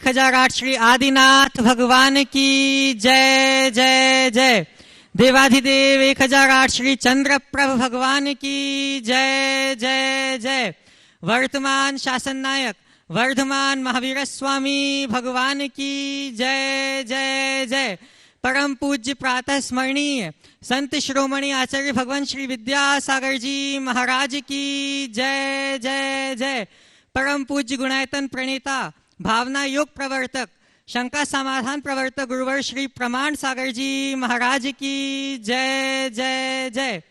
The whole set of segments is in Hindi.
1008 श्री आदिनाथ भगवान की जय जय जय। देवाधिदेव 1008 श्री चंद्रप्रभ भगवान की जय जय जय। वर्तमान शासन नायक वर्धमान महावीर स्वामी भगवान की जय जय जय। परम पूज्य प्रातः स्मरणीय संत श्रोमणी आचार्य भगवान श्री विद्यासागर जी महाराज की जय जय जय। परम पूज्य गुणायतन प्रणेता भावना योग प्रवर्तक शंका समाधान प्रवर्तक गुरुवर श्री प्रमाण सागर जी महाराज की जय जय जय।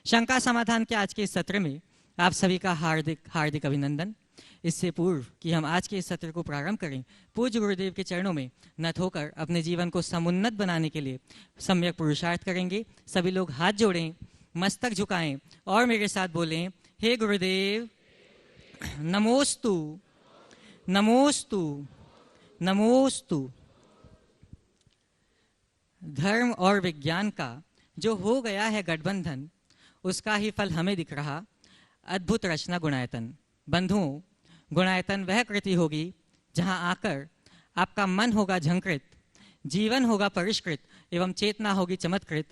शंका समाधान के आज के इस सत्र में आप सभी का हार्दिक हार्दिक अभिनंदन। इससे पूर्व कि हम आज के इस सत्र को प्रारंभ करें, पूज्य गुरुदेव के चरणों में नत होकर अपने जीवन को समुन्नत बनाने के लिए सम्यक पुरुषार्थ करेंगे। सभी लोग हाथ जोड़ें, मस्तक झुकाएं और मेरे साथ बोलें, हे गुरुदेव नमोस्तु नमोस्तु नमोस्तु। धर्म और विज्ञान का जो हो गया है गठबंधन, उसका ही फल हमें दिख रहा। अद्भुत रचना गुणायतन। बंधुओं, गुणायतन वह कृति होगी जहां आकर आपका मन होगा झंकृत, जीवन होगा परिष्कृत एवं चेतना होगी चमत्कृत।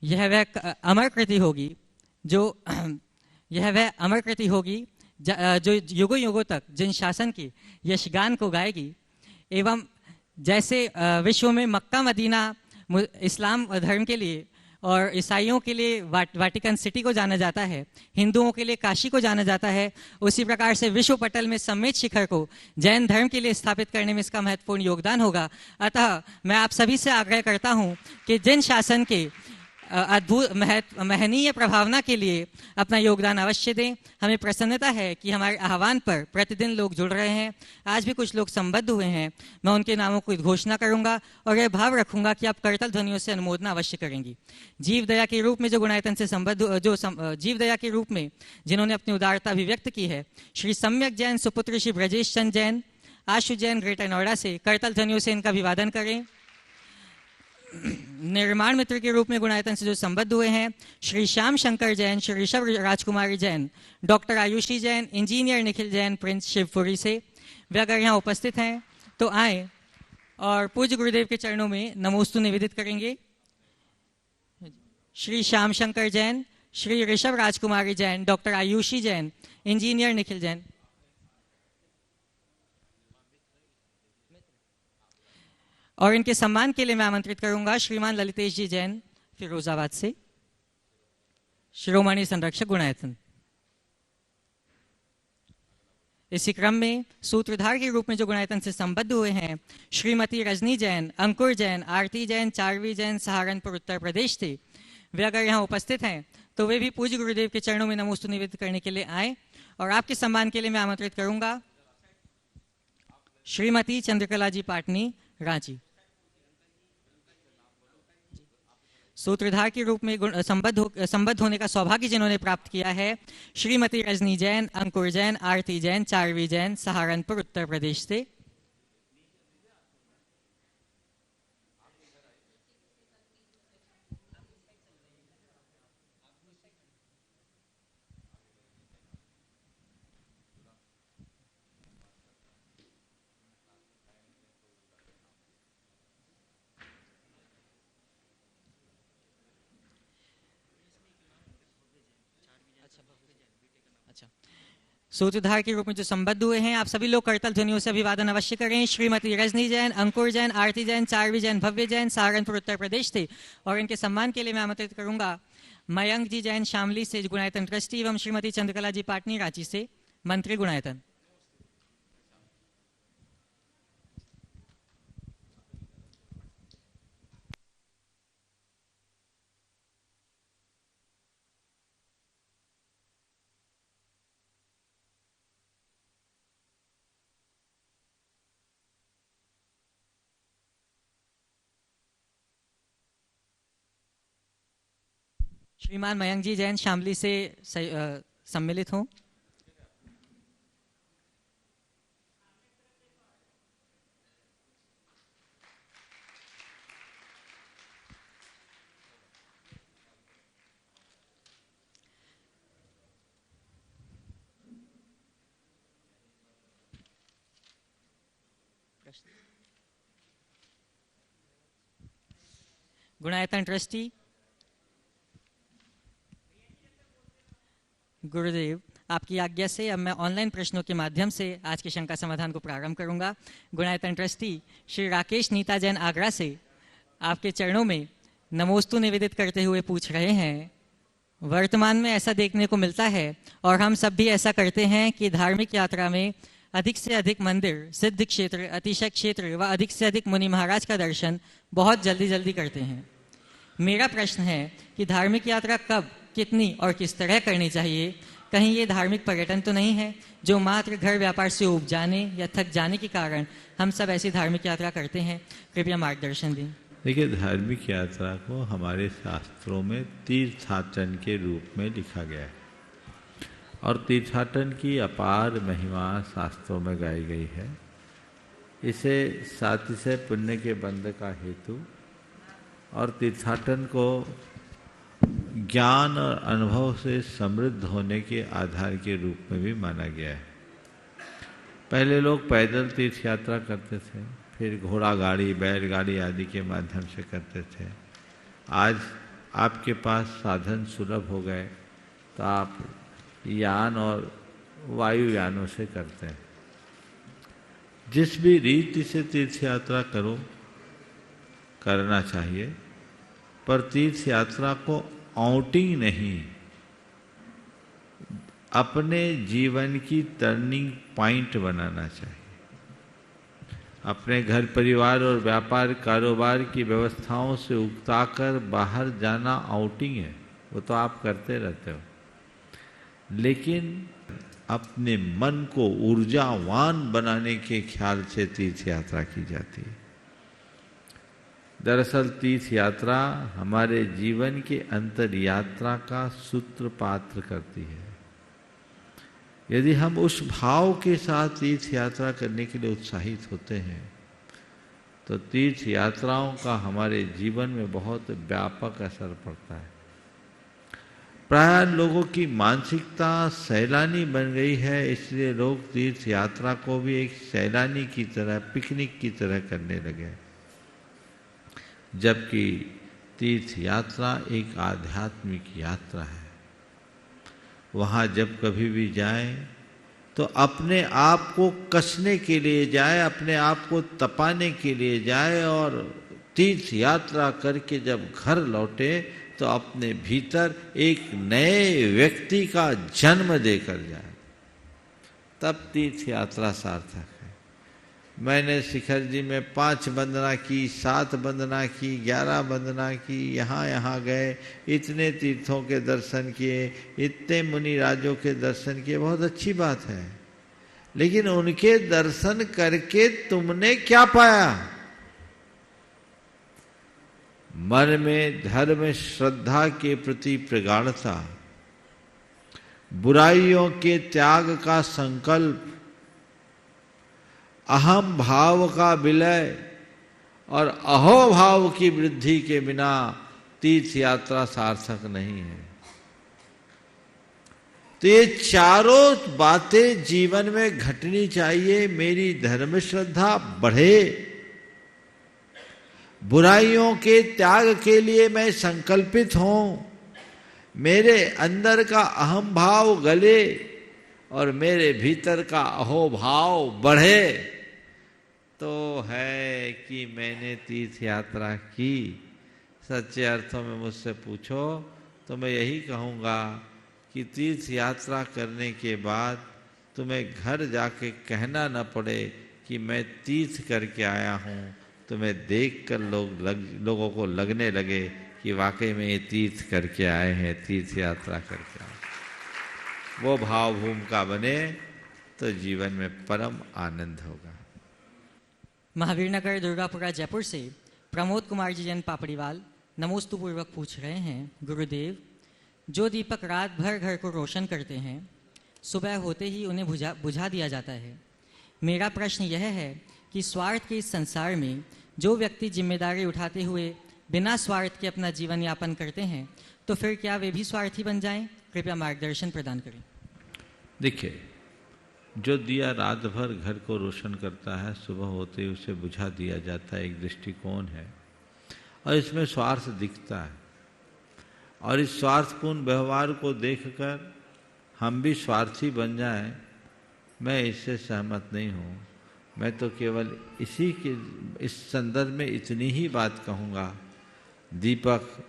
यह वह अमर कृति होगी जो युगों युगों तक जिन शासन की यशगान को गाएगी। एवं जैसे विश्व में मक्का मदीना इस्लाम धर्म के लिए और ईसाइयों के लिए वाटिकन सिटी को जाना जाता है, हिंदुओं के लिए काशी को जाना जाता है, उसी प्रकार से विश्व पटल में सम्मेद शिखर को जैन धर्म के लिए स्थापित करने में इसका महत्वपूर्ण योगदान होगा। अतः मैं आप सभी से आग्रह करता हूं कि जिन शासन के अद्भुत महनीय प्रभावना के लिए अपना योगदान अवश्य दें। हमें प्रसन्नता है कि हमारे आह्वान पर प्रतिदिन लोग जुड़ रहे हैं। आज भी कुछ लोग संबद्ध हुए हैं। मैं उनके नामों की घोषणा करूंगा और यह भाव रखूंगा कि आप करतल ध्वनियों से अनुमोदना अवश्य करेंगी। जीव दया के रूप में जो गुणायतन से संबद्ध जीव दया के रूप में जिन्होंने अपनी उदारता अभिव्यक्त की है, श्री सम्यक जैन सुपुत्र श्री ब्रजेश चंद जैन, आशु जैन ग्रेटर नोएडा से करतल ध्वनियों से इनका अभिवादन करें। निर्माण मित्र के रूप में गुणायतन से जो संबद्ध हुए हैं, श्री श्याम शंकर जैन, श्री ऋषभ राजकुमारी Jain, doctor Ayushi Jain, engineer Nikhil Jain Prince Shivpuri से, वे अगर यहाँ उपस्थित हैं तो आए और पूज्य गुरुदेव के चरणों में नमोस्तु निवेदित करेंगे। श्री श्याम शंकर जैन, श्री ऋषभ राजकुमारी जैन, डॉक्टर आयुषी जैन, इंजीनियर निखिल जैन। और इनके सम्मान के लिए मैं आमंत्रित करूंगा श्रीमान ललितेश जी जैन फिरोजाबाद से, शिरोमणि संरक्षक गुणायतन। इसी क्रम में सूत्रधार के रूप में जो गुणायतन से संबद्ध हुए हैं, श्रीमती रजनी जैन, अंकुर जैन, आरती जैन, चारवी जैन सहारनपुर उत्तर प्रदेश थे। वे अगर यहाँ उपस्थित हैं तो वे भी पूज्य गुरुदेव के चरणों में नमोस्तु निवेदित करने के लिए आए। और आपके सम्मान के लिए मैं आमंत्रित करूंगा श्रीमती चंद्रकला जी पाटनी रांची। सूत्रधार के रूप में संबद्ध होने का सौभाग्य जिन्होंने प्राप्त किया है, श्रीमती रजनी जैन, अंकुर जैन, आरती जैन, चारवी जैन सहारनपुर उत्तर प्रदेश से। सूत्रधार के रूप में जो संबद्ध हुए हैं, आप सभी लोग करतल ध्वनियों से अभिवादन अवश्य करें। श्रीमती रजनी जैन, अंकुर जैन, आरती जैन, चारवी जैन, भव्य जैन सहारनपुर उत्तर प्रदेश थे। और इनके सम्मान के लिए मैं आमंत्रित करूंगा मयंक जी जैन शामली से गुणायतन ट्रस्टी एवं श्रीमती चंद्रकला जी पाटनी रांची से मंत्री गुणायतन। श्रीमान मयंक जी जैन शामली से सम्मिलित हों। प्रश्न। गुणायतन ट्रस्टी। गुरुदेव, आपकी आज्ञा से अब मैं ऑनलाइन प्रश्नों के माध्यम से आज की शंका समाधान को प्रारंभ करूंगा। गुणायतन ट्रस्टी श्री राकेश नीता जैन आगरा से आपके चरणों में नमोस्तु निवेदित करते हुए पूछ रहे हैं, वर्तमान में ऐसा देखने को मिलता है और हम सब भी ऐसा करते हैं कि धार्मिक यात्रा में अधिक से अधिक मंदिर, सिद्ध क्षेत्र, अतिशय क्षेत्र व अधिक से अधिक मुनि महाराज का दर्शन बहुत जल्दी जल्दी करते हैं। मेरा प्रश्न है कि धार्मिक यात्रा कब, कितनी और किस तरह करनी चाहिए? कहीं ये धार्मिक पर्यटन तो नहीं है जो मात्र घर व्यापार से ऊब जाने या थक जाने के कारण हम सब ऐसी धार्मिक यात्रा करते हैं? कृपया मार्गदर्शन दें। देखिए, धार्मिक यात्रा को हमारे शास्त्रों में तीर्थाटन के रूप में लिखा गया है और तीर्थाटन की अपार महिमा शास्त्रों में गाई गई है। इसे सातिशय पुण्य के बंध का हेतु और तीर्थाटन को ज्ञान और अनुभव से समृद्ध होने के आधार के रूप में भी माना गया है। पहले लोग पैदल तीर्थ यात्रा करते थे, फिर घोड़ा गाड़ी, बैलगाड़ी आदि के माध्यम से करते थे। आज आपके पास साधन सुलभ हो गए तो आप यान और वायुयानों से करते हैं। जिस भी रीति से तीर्थ यात्रा करना चाहिए, पर तीर्थ यात्रा को आउटिंग नहीं, अपने जीवन की टर्निंग पॉइंट बनाना चाहिए। अपने घर परिवार और व्यापार कारोबार की व्यवस्थाओं से उकताकर बाहर जाना आउटिंग है, वो तो आप करते रहते हो, लेकिन अपने मन को ऊर्जावान बनाने के ख्याल से तीर्थ यात्रा की जाती है। दरअसल तीर्थ यात्रा हमारे जीवन के अंतर यात्रा का सूत्रपात करती है। यदि हम उस भाव के साथ तीर्थ यात्रा करने के लिए उत्साहित होते हैं तो तीर्थ यात्राओं का हमारे जीवन में बहुत व्यापक असर पड़ता है। प्राय लोगों की मानसिकता सैलानी बन गई है, इसलिए लोग तीर्थ यात्रा को भी एक सैलानी की तरह, पिकनिक की तरह करने लगे, जबकि तीर्थ यात्रा एक आध्यात्मिक यात्रा है। वहाँ जब कभी भी जाएं तो अपने आप को कसने के लिए जाए, अपने आप को तपाने के लिए जाए और तीर्थ यात्रा करके जब घर लौटे तो अपने भीतर एक नए व्यक्ति का जन्म देकर जाए, तब तीर्थ यात्रा सार्थक है। मैंने शिखर जी में 5 वंदना की, 7 वंदना की, 11 वंदना की, यहाँ गए, इतने तीर्थों के दर्शन किए, इतने मुनि राजों के दर्शन किए, बहुत अच्छी बात है, लेकिन उनके दर्शन करके तुमने क्या पाया? मन में धर्म श्रद्धा के प्रति प्रगाढ़ता, बुराइयों के त्याग का संकल्प, अहम भाव का विलय और अहोभाव की वृद्धि के बिना तीर्थ यात्रा सार्थक नहीं है। तो ये चारों बातें जीवन में घटनी चाहिए। मेरी धर्म श्रद्धा बढ़े, बुराइयों के त्याग के लिए मैं संकल्पित हूं, मेरे अंदर का अहम भाव गले और मेरे भीतर का अहोभाव बढ़े, तो है कि मैंने तीर्थ यात्रा की। सच्चे अर्थों में मुझसे पूछो तो मैं यही कहूँगा कि तीर्थ यात्रा करने के बाद तुम्हें घर जाके कहना न पड़े कि मैं तीर्थ करके आया हूँ, तुम्हें देखकर लोगों को लगने लगे कि वाकई में ये तीर्थ करके आए हैं, तीर्थ यात्रा करके आए। वो भाव भूमिका बने तो जीवन में परम आनंद होगा। महावीर नगर दुर्गापुरा जयपुर से प्रमोद कुमार जी जैन पापड़ीवाल नमोस्तु पूर्वक पूछ रहे हैं, गुरुदेव, जो दीपक रात भर घर को रोशन करते हैं, सुबह होते ही उन्हें बुझा दिया जाता है। मेरा प्रश्न यह है कि स्वार्थ के इस संसार में जो व्यक्ति जिम्मेदारी उठाते हुए बिना स्वार्थ के अपना जीवन यापन करते हैं, तो फिर क्या वे भी स्वार्थी बन जाएं? कृपया मार्गदर्शन प्रदान करें। देखिए, जो दिया रात भर घर को रोशन करता है, सुबह होते ही उसे बुझा दिया जाता है, एक दृष्टिकोण है। और इसमें स्वार्थ दिखता है, और इस स्वार्थपूर्ण व्यवहार को देखकर हम भी स्वार्थी बन जाएं, मैं इससे सहमत नहीं हूँ। मैं तो केवल इस संदर्भ में इतनी ही बात कहूँगा, दीपक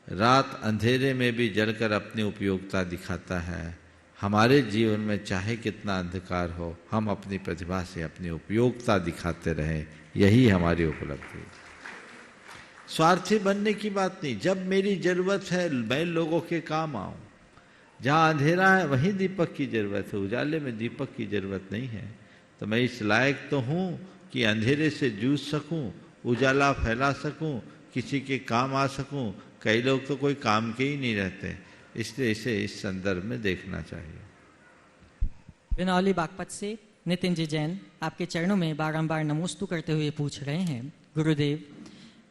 रात अंधेरे में भी जलकर अपनी उपयोगिता दिखाता है। हमारे जीवन में चाहे कितना अंधकार हो, हम अपनी प्रतिभा से अपनी उपयोगिता दिखाते रहें, यही हमारी उपलब्धि। स्वार्थी बनने की बात नहीं। जब मेरी जरूरत है मैं लोगों के काम आऊं। जहाँ अंधेरा है वहीं दीपक की जरूरत है, उजाले में दीपक की जरूरत नहीं है। तो मैं इस लायक तो हूँ कि अंधेरे से जूझ सकूं, उजाला फैला सकूं, किसी के काम आ सकूं। कई लोग तो कोई काम के ही नहीं रहते, इसलिए इसे इस संदर्भ में देखना चाहिए। बिनौली बागपत से नितिन जी जैन आपके चरणों में बारंबार नमोस्तु करते हुए पूछ रहे हैं, गुरुदेव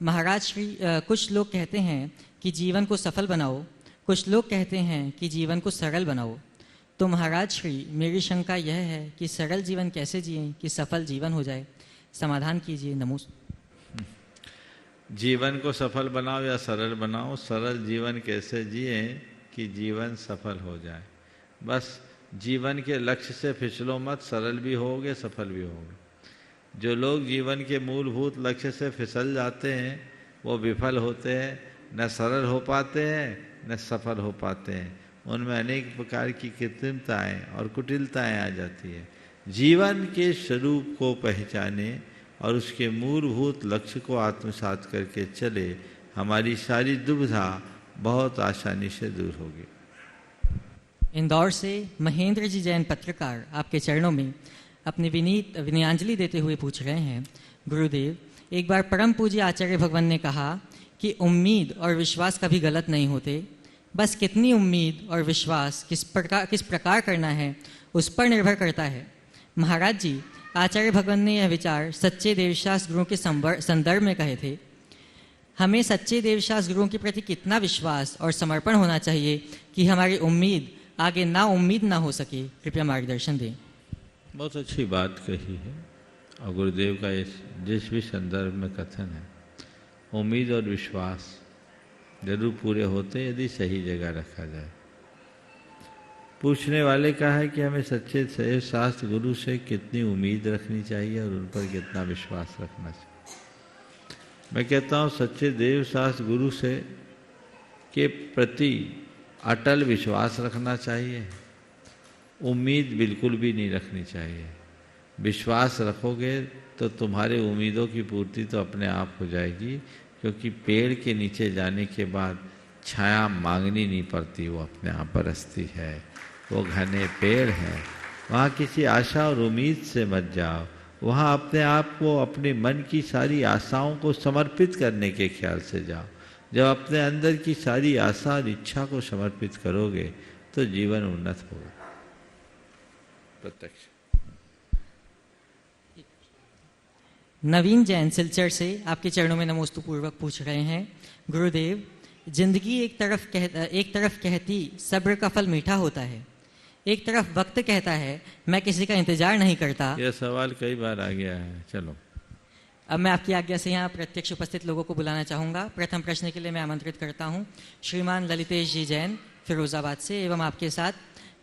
महाराज श्री कुछ लोग कहते हैं कि जीवन को सफल बनाओ, कुछ लोग कहते हैं कि जीवन को सरल बनाओ। तो महाराज श्री मेरी शंका यह है कि सरल जीवन कैसे जिएं कि सफल जीवन हो जाए, समाधान कीजिए। नमोस्तु। जीवन को सफल बनाओ या सरल बनाओ, सरल जीवन कैसे जिए कि जीवन सफल हो जाए। बस जीवन के लक्ष्य से फिसलो मत, सरल भी होगे सफल भी होगे। जो लोग जीवन के मूलभूत लक्ष्य से फिसल जाते हैं वो विफल होते हैं, न सरल हो पाते हैं न सफल हो पाते हैं। उनमें अनेक प्रकार की कृत्रिमताएं और कुटिलताएं आ जाती है। जीवन के स्वरूप को पहचाने और उसके मूलभूत लक्ष्य को आत्मसात करके चले, हमारी सारी दुविधा बहुत आसानी से दूर होगी। इंदौर से महेंद्र जी जैन पत्रकार आपके चरणों में अपनी विनयांजलि देते हुए पूछ रहे हैं, गुरुदेव एक बार परम पूज्य आचार्य भगवान ने कहा कि उम्मीद और विश्वास कभी गलत नहीं होते, बस कितनी उम्मीद और विश्वास किस प्रकार करना है उस पर निर्भर करता है। महाराज जी आचार्य भगवान ने यह विचार सच्चे देवशास्त्र गुरुओं के संदर्भ में कहे थे। हमें सच्चे देवशास्त्र गुरुओं के प्रति कितना विश्वास और समर्पण होना चाहिए कि हमारी उम्मीद आगे ना उम्मीद ना हो सके, कृपया मार्गदर्शन दें। बहुत अच्छी बात कही है, और गुरुदेव का जिस भी संदर्भ में कथन है, उम्मीद और विश्वास जरूर पूरे होते यदि सही जगह रखा जाए। पूछने वाले का है कि हमें सच्चे देव शास्त्र गुरु से कितनी उम्मीद रखनी चाहिए और उन पर कितना विश्वास रखना चाहिए। मैं कहता हूँ सच्चे देव शास्त्र गुरु से के प्रति अटल विश्वास रखना चाहिए, उम्मीद बिल्कुल भी नहीं रखनी चाहिए। विश्वास रखोगे तो तुम्हारे उम्मीदों की पूर्ति तो अपने आप हो जाएगी, क्योंकि पेड़ के नीचे जाने के बाद छाया मांगनी नहीं पड़ती, वो अपने आप बरसती है। वो घने पेड़ हैं, वहाँ किसी आशा और उम्मीद से मत जाओ। वहाँ अपने आप को, अपने मन की सारी आशाओं को समर्पित करने के ख्याल से जाओ। जब अपने अंदर की सारी आशा और इच्छा को समर्पित करोगे तो जीवन उन्नत होगा। प्रत्यक्ष। नवीन जैन सिलचर से आपके चरणों में नमोस्तु पूर्वक पूछ रहे हैं, गुरुदेव जिंदगी एक तरफ कहती सब्र का फल मीठा होता है, एक तरफ वक्त कहता है मैं किसी का इंतजार नहीं करता। यह सवाल कई बार आ गया है। चलो अब मैं आपकी आज्ञा से यहाँ प्रत्यक्ष उपस्थित लोगों को बुलाना चाहूँगा। प्रथम प्रश्न के लिए मैं आमंत्रित करता हूँ श्रीमान ललितेश जी जैन फिरोजाबाद से, एवं आपके साथ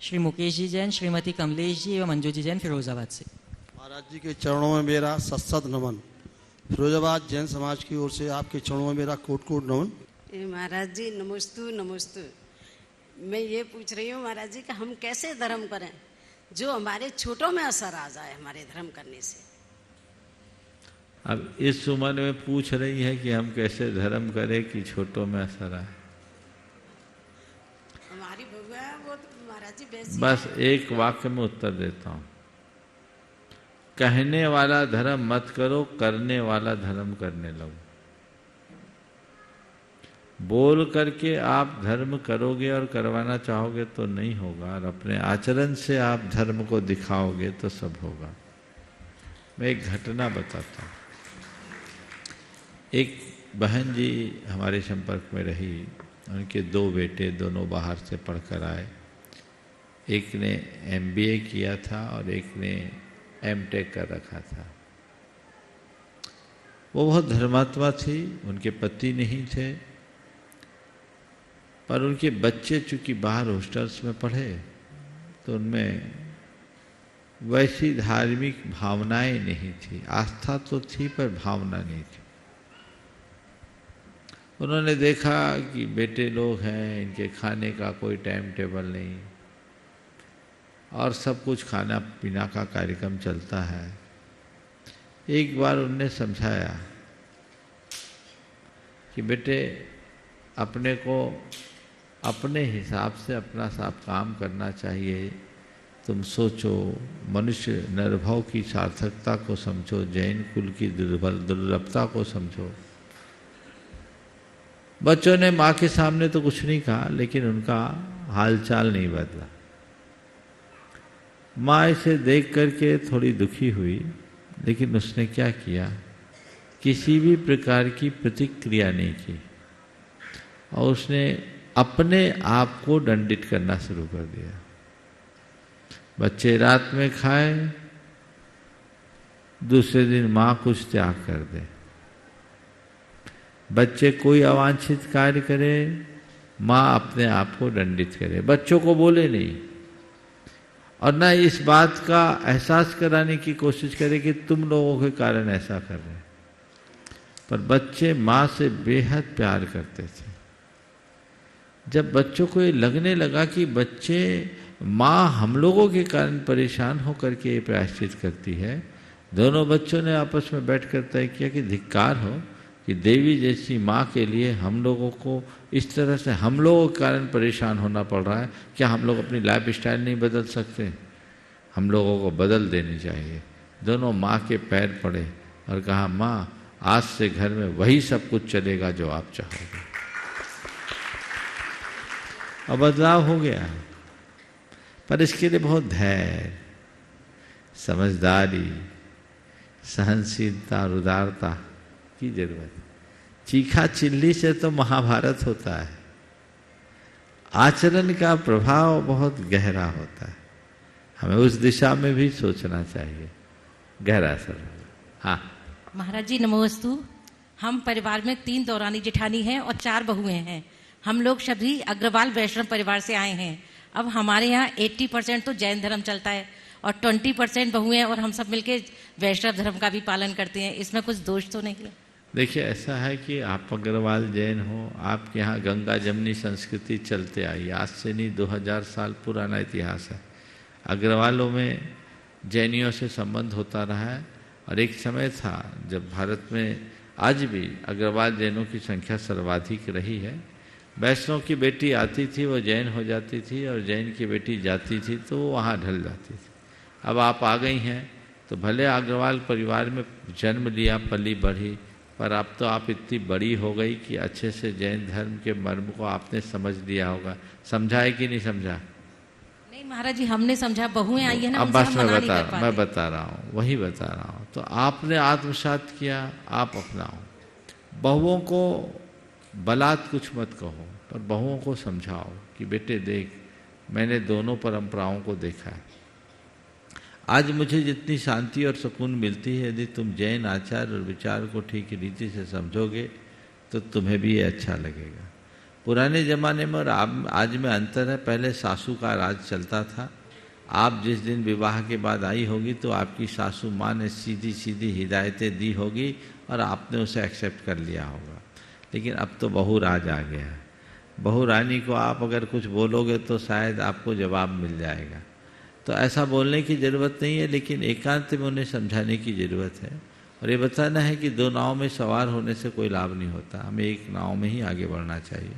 श्री मुकेश जी जैन, श्रीमती कमलेश जी एवं मंजू जी जैन फिरोजाबाद से। महाराज जी के चरणों में मेरा सत्सत नमन। फिरोजाबाद जैन समाज की ओर से आपके चरणों में मेरा कोट कोट नमन। महाराज जी नमोस्तु नमोस्तु। मैं ये पूछ रही हूँ महाराज जी कि हम कैसे धर्म करें जो हमारे छोटों में असर आ जाए हमारे धर्म करने से। अब इस उम्र में पूछ रही है कि हम कैसे धर्म करें कि छोटों में असर आए। हमारी बउआ है वो तो महाराज जी वैसी बस एक वाक्य में उत्तर देता हूँ, कहने वाला धर्म मत करो, करने वाला धर्म करने लगो। बोल करके आप धर्म करोगे और करवाना चाहोगे तो नहीं होगा, और अपने आचरण से आप धर्म को दिखाओगे तो सब होगा। मैं एक घटना बताता हूँ। एक बहन जी हमारे संपर्क में रही, उनके 2 बेटे दोनों बाहर से पढ़कर आए। एक ने MBA किया था और एक ने M.Tech कर रखा था। वो बहुत धर्मात्मा थी, उनके पति नहीं थे, पर उनके बच्चे चूंकि बाहर हॉस्टल्स में पढ़े तो उनमें वैसी धार्मिक भावनाएं नहीं थी। आस्था तो थी पर भावना नहीं थी। उन्होंने देखा कि बेटे लोग हैं, इनके खाने का कोई टाइम टेबल नहीं और सब कुछ खाना पीना का कार्यक्रम चलता है। एक बार उनने समझाया कि बेटे अपने को अपने हिसाब से अपना सब काम करना चाहिए। तुम सोचो, मनुष्य निर्भव की सार्थकता को समझो, जैन कुल की दुर्लभता को समझो। बच्चों ने माँ के सामने तो कुछ नहीं कहा, लेकिन उनका हालचाल नहीं बदला। माँ इसे देख करके थोड़ी दुखी हुई, लेकिन उसने क्या किया, किसी भी प्रकार की प्रतिक्रिया नहीं की और उसने अपने आप को दंडित करना शुरू कर दिया। बच्चे रात में खाए, दूसरे दिन माँ कुछ त्याग कर दे। बच्चे कोई अवांछित कार्य करे, माँ अपने आप को दंडित करे। बच्चों को बोले नहीं और ना इस बात का एहसास कराने की कोशिश करे कि तुम लोगों के कारण ऐसा कर रहे हैं। पर बच्चे माँ से बेहद प्यार करते थे। जब बच्चों को ये लगने लगा कि बच्चे माँ हम लोगों के कारण परेशान होकर के ये प्रायश्चित करती है, दोनों बच्चों ने आपस में बैठ कर तय किया कि धिक्कार हो कि देवी जैसी माँ के लिए हम लोगों को इस तरह से हम लोगों के कारण परेशान होना पड़ रहा है। क्या हम लोग अपनी लाइफ स्टाइल नहीं बदल सकते? हम लोगों को बदल देनी चाहिए। दोनों माँ के पैर पड़े और कहा, माँ आज से घर में वही सब कुछ चलेगा जो आप चाहोगे। अब बदलाव हो गया, पर इसके लिए बहुत धैर्य, समझदारी, सहनशीलता और उदारता की जरूरत है। चीखा चिल्ली से तो महाभारत होता है। आचरण का प्रभाव बहुत गहरा होता है। हमें उस दिशा में भी सोचना चाहिए, गहरा असर। हाँ महाराज जी नमोस्तु। हम परिवार में 3 दौरानी जेठानी हैं और 4 बहुएं हैं। हम लोग सभी अग्रवाल वैष्णव परिवार से आए हैं। अब हमारे यहाँ 80% तो जैन धर्म चलता है और 20% बहुएं और हम सब मिलके वैष्णव धर्म का भी पालन करते हैं। इसमें कुछ दोष तो नहीं है? देखिए, ऐसा है कि आप अग्रवाल जैन हो, आपके यहाँ गंगा जमनी संस्कृति चलते आई। आज से नहीं, 2000 साल पुराना इतिहास है। अग्रवालों में जैनियों से संबंध होता रहा है और एक समय था जब भारत में आज भी अग्रवाल जैनों की संख्या सर्वाधिक रही है। वैष्णव की बेटी आती थी, वो जैन हो जाती थी, और जैन की बेटी जाती थी तो वो वहाँ ढल जाती थी। अब आप आ गई हैं तो भले अग्रवाल परिवार में जन्म लिया, पली बढ़ी, पर अब तो आप इतनी बड़ी हो गई कि अच्छे से जैन धर्म के मर्म को आपने समझ लिया होगा। समझा है कि नहीं समझा? नहीं महाराज जी, हमने समझा। बहुएं आई है ना, अब उनसे बस हम मैं मना नहीं कर पाते। बता रहा हूँ, वही बता रहा हूँ। तो आपने आत्मसात किया, आप अपनाओ। बहुओं को बलात् कुछ मत कहो, पर बहुओं को समझाओ कि बेटे देख, मैंने दोनों परंपराओं को देखा है। आज मुझे जितनी शांति और सुकून मिलती है, यदि तुम जैन आचार और विचार को ठीक रीति से समझोगे तो तुम्हें भी ये अच्छा लगेगा। पुराने ज़माने में और आज में अंतर है। पहले सासू का राज चलता था। आप जिस दिन विवाह के बाद आई होगी तो आपकी सासू माँ ने सीधी सीधी हिदायतें दी होगी और आपने उसे एक्सेप्ट कर लिया होगा। लेकिन अब तो बहू राज आ गया है। बहू रानी को आप अगर कुछ बोलोगे तो शायद आपको जवाब मिल जाएगा। तो ऐसा बोलने की ज़रूरत नहीं है, लेकिन एकांत में उन्हें समझाने की ज़रूरत है और ये बताना है कि 2 नाव में सवार होने से कोई लाभ नहीं होता। हमें एक नाव में ही आगे बढ़ना चाहिए।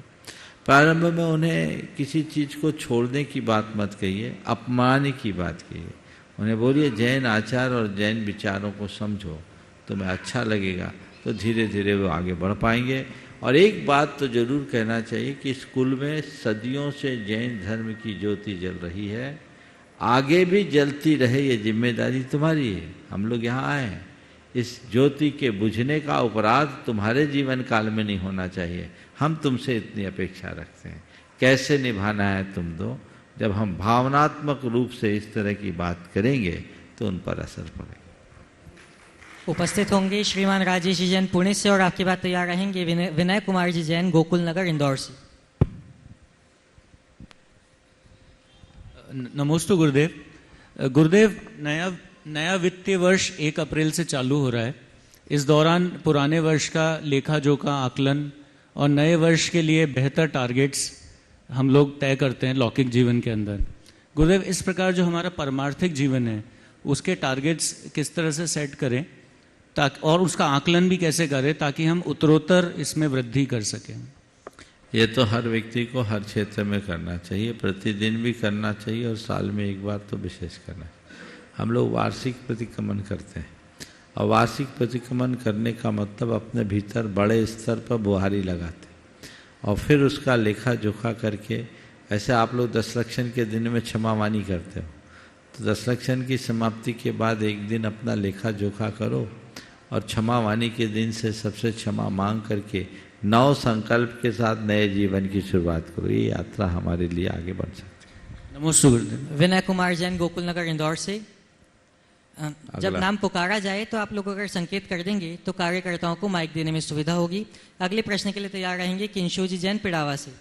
प्रारंभ में उन्हें किसी चीज़ को छोड़ने की बात मत कहिए, अपमानने की बात कहिए। उन्हें बोलिए जैन आचार और जैन विचारों को समझो, तुम्हें अच्छा लगेगा, तो धीरे धीरे वो आगे बढ़ पाएंगे। और एक बात तो जरूर कहना चाहिए कि स्कूल में सदियों से जैन धर्म की ज्योति जल रही है, आगे भी जलती रहे, ये जिम्मेदारी तुम्हारी है। हम लोग यहाँ आए हैं, इस ज्योति के बुझने का अपराध तुम्हारे जीवन काल में नहीं होना चाहिए। हम तुमसे इतनी अपेक्षा रखते हैं। कैसे निभाना है तुम दो, जब हम भावनात्मक रूप से इस तरह की बात करेंगे तो उन पर असर पड़ेगा। उपस्थित होंगे श्रीमान राजेश जी जैन पुणे से और आपकी बात तैयार रहेंगे विनय कुमार जी जैन गोकुल नगर इंदौर से। नमोस्तु गुरुदेव। गुरुदेव, नया वित्तीय वर्ष 1 अप्रैल से चालू हो रहा है। इस दौरान पुराने वर्ष का लेखा जोखा आकलन और नए वर्ष के लिए बेहतर टारगेट्स हम लोग तय करते हैं लौकिक जीवन के अंदर। गुरुदेव, इस प्रकार जो हमारा परमार्थिक जीवन है उसके टारगेट्स किस तरह से सेट करें ताकि और उसका आकलन भी कैसे करें ताकि हम उत्तरोत्तर इसमें वृद्धि कर सकें? ये तो हर व्यक्ति को हर क्षेत्र में करना चाहिए, प्रतिदिन भी करना चाहिए और साल में एक बार तो विशेष करना चाहिए। हम लोग वार्षिक प्रतिक्रमण करते हैं और वार्षिक प्रतिक्रमण करने का मतलब अपने भीतर बड़े स्तर पर बुहारी लगाते हैं और फिर उसका लेखा जोखा करके, ऐसे आप लोग 10 लक्षण के दिन में क्षमावानी करते हो, तो 10 लक्षण की समाप्ति के बाद एक दिन अपना लेखा जोखा करो और क्षमावानी के दिन से सबसे क्षमा मांग करके नव संकल्प के साथ नए जीवन की शुरुआत करो। ये यात्रा हमारे लिए आगे बढ़ सकती है। नमस्ते गुरुदेव। विनय कुमार जैन गोकुल नगर इंदौर से। जब नाम पुकारा जाए तो आप लोग अगर संकेत कर देंगे तो कार्यकर्ताओं को माइक देने में सुविधा होगी। अगले प्रश्न के लिए तैयार रहेंगे किंशु जी जैन पिड़ावा से।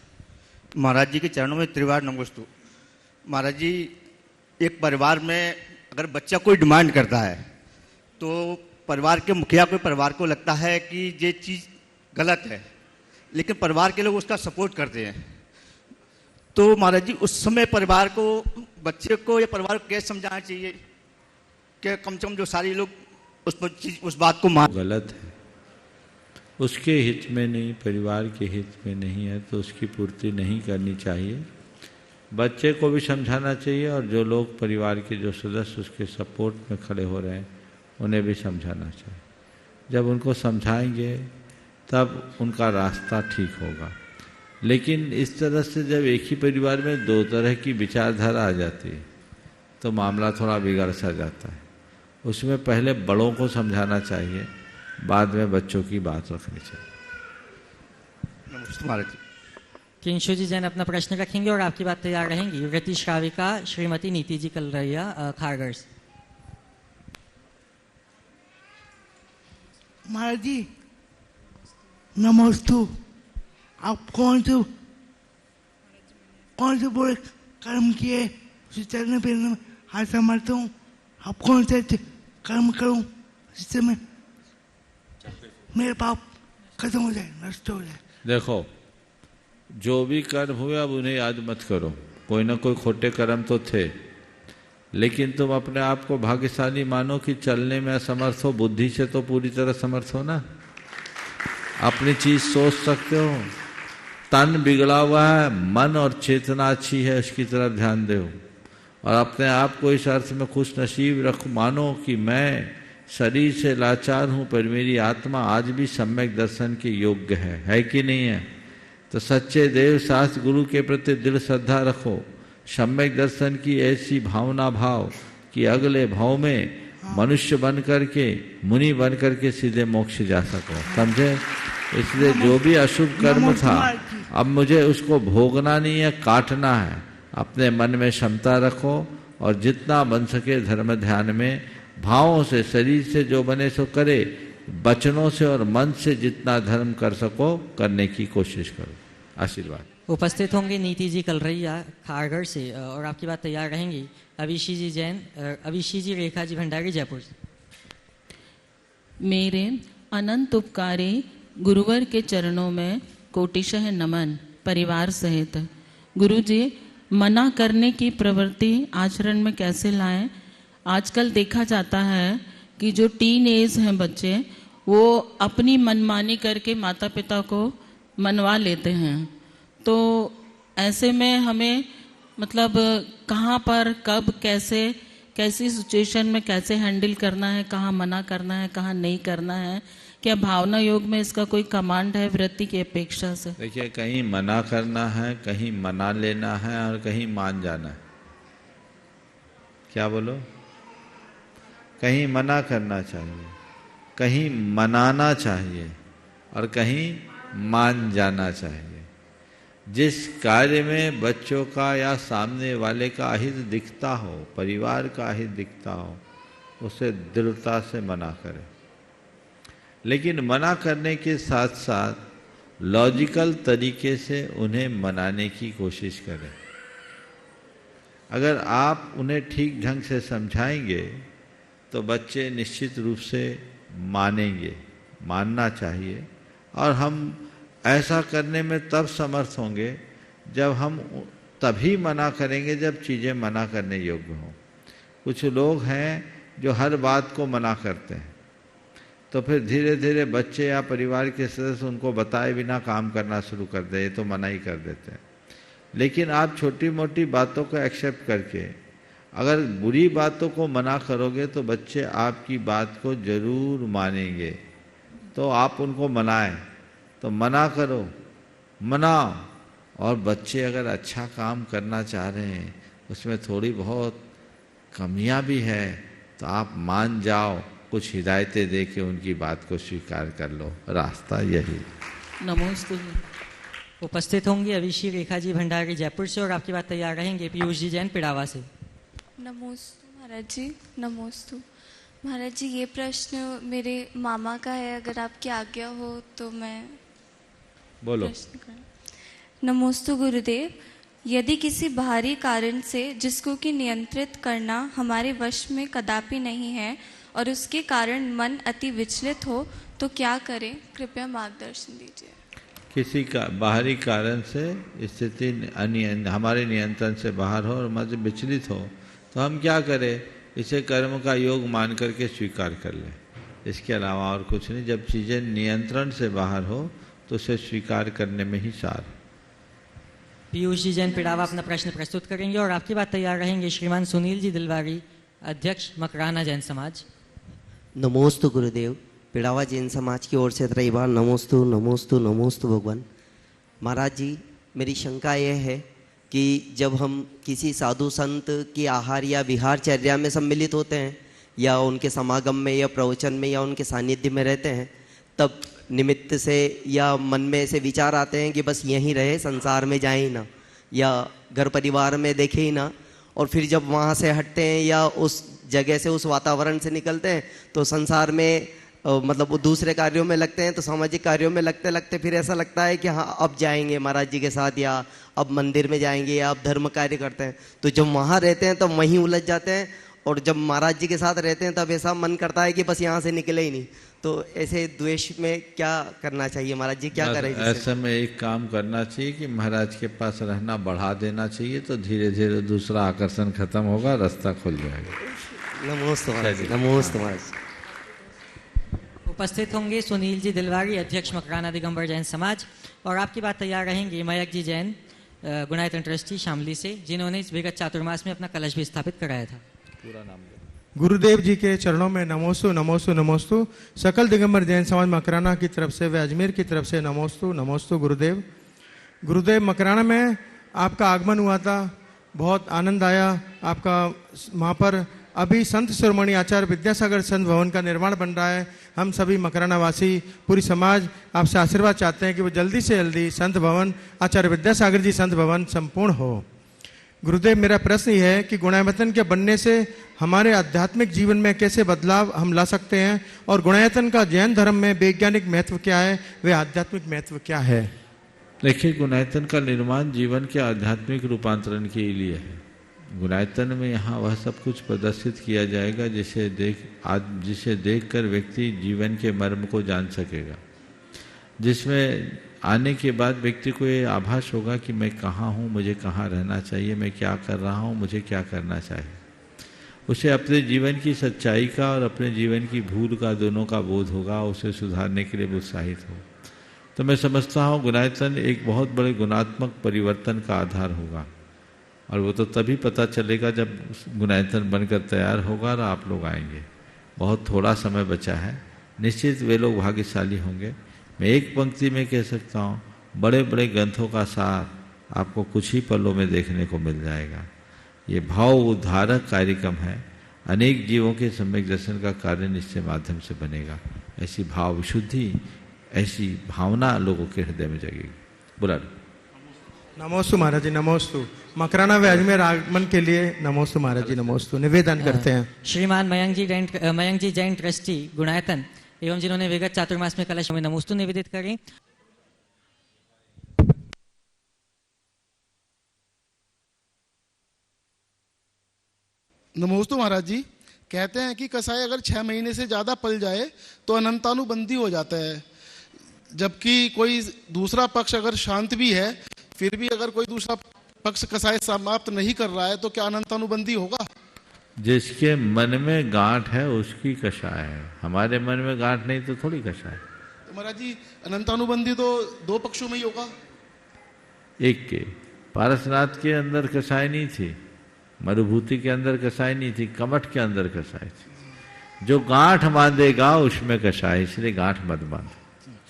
महाराज जी के चरणों में त्रिवार नमस्तु। महाराज जी, एक परिवार में अगर बच्चा कोई डिमांड करता है तो परिवार के मुखिया को परिवार को लगता है कि ये चीज़ गलत है, लेकिन परिवार के लोग उसका सपोर्ट करते हैं। तो महाराज जी, उस समय परिवार को, बच्चे को या परिवार को कैसे समझाना चाहिए कि कम से कम जो सारे लोग उस बात को मान? गलत है, उसके हित में नहीं, परिवार के हित में नहीं है तो उसकी पूर्ति नहीं करनी चाहिए। बच्चे को भी समझाना चाहिए और जो लोग परिवार के जो सदस्य उसके सपोर्ट में खड़े हो रहे हैं उन्हें भी समझाना चाहिए। जब उनको समझाएंगे तब उनका रास्ता ठीक होगा। लेकिन इस तरह से जब एक ही परिवार में 2 तरह की विचारधारा आ जाती है तो मामला थोड़ा बिगड़ सा जाता है। उसमें पहले बड़ों को समझाना चाहिए, बाद में बच्चों की बात रखनी चाहिए। नमस्ते महाराज जी। किंशु जी जैन अपना प्रश्न रखेंगे और आपकी बात तैयार रहेंगी वृत्ति श्राविका श्रीमती नीति जी कलरैया खारगढ़ से। महाराज जी नमस्ते। आप कौन से बुरे कर्म किए उसे चलने फिरने में हाथ समर्थ हूँ। आप कौन से कर्म करूँ जिससे मैं मेरे पाप खत्म हो जाए, नष्ट हो जाए? देखो, जो भी कर्म हुए अब उन्हें याद मत करो। कोई ना कोई खोटे कर्म तो थे, लेकिन तुम अपने आप को भाग्यशाली मानो कि चलने में असमर्थ हो, बुद्धि से तो पूरी तरह समर्थ हो ना। अपनी चीज सोच सकते हो। तन बिगड़ा हुआ है, मन और चेतना अच्छी है, उसकी तरफ ध्यान दो और अपने आप को इस अर्थ में खुश नसीब रख मानो कि मैं शरीर से लाचार हूँ पर मेरी आत्मा आज भी सम्यक दर्शन के योग्य है कि नहीं है? तो सच्चे देव शास्त्र गुरु के प्रति दृढ़ श्रद्धा रखो, सम्यक दर्शन की ऐसी भावना भाव कि अगले भाव में मनुष्य बन करके, मुनि बन करके सीधे मोक्ष जा सको। समझे? इसलिए जो भी अशुभ कर्म था अब मुझे उसको भोगना नहीं है, काटना है। अपने मन में क्षमता रखो और जितना बन सके धर्म ध्यान में भावों से, शरीर से जो बने सो करे, वचनों से और मन से जितना धर्म कर सको करने की कोशिश करो। आशीर्वाद। उपस्थित होंगे नीति जी कलरैया खारगढ़ से और आपकी बात तैयार रहेंगी अविशी जी जैन, अविशी जी रेखा जी भंडारी जयपुर से। मेरे अनंत उपकारी गुरुवर के चरणों में कोटिशः नमन परिवार सहित। गुरु जी, मना करने की प्रवृत्ति आचरण में कैसे लाएं? आजकल देखा जाता है कि जो टीन एज हैं बच्चे, वो अपनी मनमानी करके माता पिता को मनवा लेते हैं। तो ऐसे में हमें मतलब कहाँ पर, कब, कैसे, कैसी सिचुएशन में कैसे हैंडल करना है, कहाँ मना करना है, कहाँ नहीं करना है? क्या भावना योग में इसका कोई कमांड है वृत्ति की अपेक्षा से? देखिए, कहीं मना करना है, कहीं मना लेना है और कहीं मान जाना है। क्या बोलो? कहीं मना करना चाहिए, कहीं मनाना चाहिए और कहीं मान जाना चाहिए। जिस कार्य में बच्चों का या सामने वाले का अहित दिखता हो, परिवार का अहित दिखता हो, उसे दृढ़ता से मना करें। लेकिन मना करने के साथ साथ लॉजिकल तरीके से उन्हें मनाने की कोशिश करें। अगर आप उन्हें ठीक ढंग से समझाएंगे तो बच्चे निश्चित रूप से मानेंगे, मानना चाहिए। और हम ऐसा करने में तब समर्थ होंगे जब हम तभी मना करेंगे जब चीज़ें मना करने योग्य हों। कुछ लोग हैं जो हर बात को मना करते हैं, तो फिर धीरे धीरे बच्चे या परिवार के सदस्य उनको बताए बिना काम करना शुरू कर दे, ये तो मना ही कर देते हैं। लेकिन आप छोटी मोटी बातों को एक्सेप्ट करके अगर बुरी बातों को मना करोगे तो बच्चे आपकी बात को जरूर मानेंगे। तो आप उनको मनाएं, तो मना करो, मनाओ। और बच्चे अगर अच्छा काम करना चाह रहे हैं, उसमें थोड़ी बहुत कमियां भी है, तो आप मान जाओ, कुछ हिदायतें दे के उनकी बात को स्वीकार कर लो। रास्ता यही। नमोस्तु। उपस्थित होंगी अविशी रेखा जी भंडारी जयपुर से, और आपकी बात तैयार रहेंगे पीयूष जी जैन पिड़ावा से। नमोस्तु महाराज जी, नमोस्तु महाराज जी। ये प्रश्न मेरे मामा का है, अगर आपकी आज्ञा हो तो मैं बोलो। प्रश्न करूं। नमोस्तु गुरुदेव। यदि किसी बाहरी कारण से जिसको कि नियंत्रित करना हमारे वश में कदापि नहीं है और उसके कारण मन अति विचलित हो तो क्या करें, कृपया मार्गदर्शन दीजिए। किसी का बाहरी कारण से स्थिति हमारे नियंत्रण से बाहर हो और मन विचलित हो तो हम क्या करें? इसे कर्म का योग मान करके स्वीकार कर लें, इसके अलावा और कुछ नहीं। जब चीज़ें नियंत्रण से बाहर हो तो उसे स्वीकार करने में ही सार। पीयूष जी जैन पिड़ावा अपना प्रश्न प्रस्तुत करेंगे, और आपकी बात तैयार रहेंगे श्रीमान सुनील जी दिलवारी, अध्यक्ष मकराना जैन समाज। नमोस्तु गुरुदेव। पिड़ावा जैन समाज की ओर से रही बार नमोस्तु नमोस्तु नमोस्तु भगवान। महाराज जी, मेरी शंका यह है कि जब हम किसी साधु संत की आहार या विहारचर्या में सम्मिलित होते हैं या उनके समागम में या प्रवचन में या उनके सानिध्य में रहते हैं, तब निमित्त से या मन में ऐसे विचार आते हैं कि बस यहीं रहे, संसार में जाए ही ना, या घर परिवार में देखे ही ना। और फिर जब वहाँ से हटते हैं या उस जगह से, उस वातावरण से निकलते हैं तो संसार में मतलब वो दूसरे कार्यों में लगते हैं, तो सामाजिक कार्यों में लगते लगते फिर ऐसा लगता है कि हाँ अब जाएंगे महाराज जी के साथ, या अब मंदिर में जाएंगे, या अब धर्म कार्य करते हैं। तो जब वहाँ रहते हैं तब वहीं उलझ जाते हैं, और जब महाराज जी के साथ रहते हैं तब ऐसा मन करता है कि बस यहाँ से निकले ही नहीं। तो ऐसे द्वेष में क्या करना चाहिए महाराज जी, क्या करें? ऐसे में एक काम करना चाहिए कि महाराज के पास रहना बढ़ा देना चाहिए, तो धीरे धीरे दूसरा आकर्षण खत्म होगा, रास्ता खुल जाएगा। नमोस्तु महाराज, नमोस्तु महाराज। उपस्थित होंगे सुनील जी दिलवारी, अध्यक्ष मकराना दिगंबर जैन समाज, और आपकी बात तैयार रहेंगे मयक जी जैन, गुणायतन ट्रस्टी शामली से, जिन्होंने इस विगत चातुर्मास में अपना कलश भी स्थापित कराया था। पूरा नाम गुरुदेव जी के चरणों में नमोस्तु नमोस्तु नमोस्तु। सकल दिगंबर जैन समाज मकराना की तरफ से व अजमेर की तरफ से नमोस्तु नमोस्तु गुरुदेव। गुरुदेव, मकराना में आपका आगमन हुआ था, बहुत आनंद आया आपका। वहाँ पर अभी संत शिरोमणि आचार्य विद्यासागर संत भवन का निर्माण बन रहा है। हम सभी मकराना वासी, पूरी समाज आपसे आशीर्वाद चाहते हैं कि वो जल्दी से जल्दी संत भवन, आचार्य विद्यासागर जी संत भवन संपूर्ण हो। गुरुदेव, मेरा प्रश्न यह है कि गुणायतन के बनने से हमारे आध्यात्मिक जीवन में कैसे बदलाव हम ला सकते हैं, और गुणायतन का जैन धर्म में वैज्ञानिक महत्व क्या है, वे आध्यात्मिक महत्व क्या है? देखिए, गुणायतन का निर्माण जीवन के आध्यात्मिक रूपांतरण के लिए है। गुणायतन में यहाँ वह सब कुछ प्रदर्शित किया जाएगा जिसे देखकर व्यक्ति जीवन के मर्म को जान सकेगा, जिसमें आने के बाद व्यक्ति को ये आभास होगा कि मैं कहाँ हूँ, मुझे कहाँ रहना चाहिए, मैं क्या कर रहा हूँ, मुझे क्या करना चाहिए। उसे अपने जीवन की सच्चाई का और अपने जीवन की भूल का, दोनों का बोध होगा, उसे सुधारने के लिए उत्साहित हो। तो मैं समझता हूँ गुणायतन एक बहुत बड़े गुणात्मक परिवर्तन का आधार होगा, और वो तो तभी पता चलेगा जब गुणायतन बनकर तैयार होगा और आप लोग आएंगे। बहुत थोड़ा समय बचा है, निश्चित वे लोग भाग्यशाली होंगे। मैं एक पंक्ति में कह सकता हूँ, बड़े बड़े ग्रंथों का सार आपको कुछ ही पलों में देखने को मिल जाएगा। ये भाव उद्धारक कार्यक्रम है, अनेक जीवों के सम्यक दर्शन का कार्य इसके माध्यम से बनेगा। ऐसी भाव विशुद्धि, ऐसी भावना लोगों के हृदय में जगेगी। बुला लो। नमोस्तु महाराज जी, नमोस्तु। मकराना व अजमेर आगमन के लिए नमोस्तु महाराज जी, नमोस्तु। निवेदन करते हैं। श्रीमान मयंक जी जैन ट्रस्टी गुणायतन एवं जिन्होंने विगत चातुर्मास में कलश में नमोस्तु निवेदित करें। नमोस्तु महाराज जी। कहते हैं कि कसाई अगर 6 महीने से ज़्यादा पल जाए तो अनंतानुबंधी हो जाता है, जबकि कोई दूसरा पक्ष अगर शांत भी है फिर भी अगर कोई दूसरा पक्ष कसाई समाप्त नहीं कर रहा है तो क्या अनंतानुबंधी होगा? जिसके मन में गांठ है उसकी कषाय है, हमारे मन में गांठ नहीं तो थोड़ी कषाय। तो महाराज जी अनंतानुबंधी तो 2 पक्षों में ही होगा। एक के पारसनाथ के अंदर कषाय नहीं थी, मरुभूति के अंदर कषाय नहीं थी, कमठ के अंदर कषाय थी। जो गांठ बांधेगा उसमें कषाय, इसलिए गांठ मत बांध।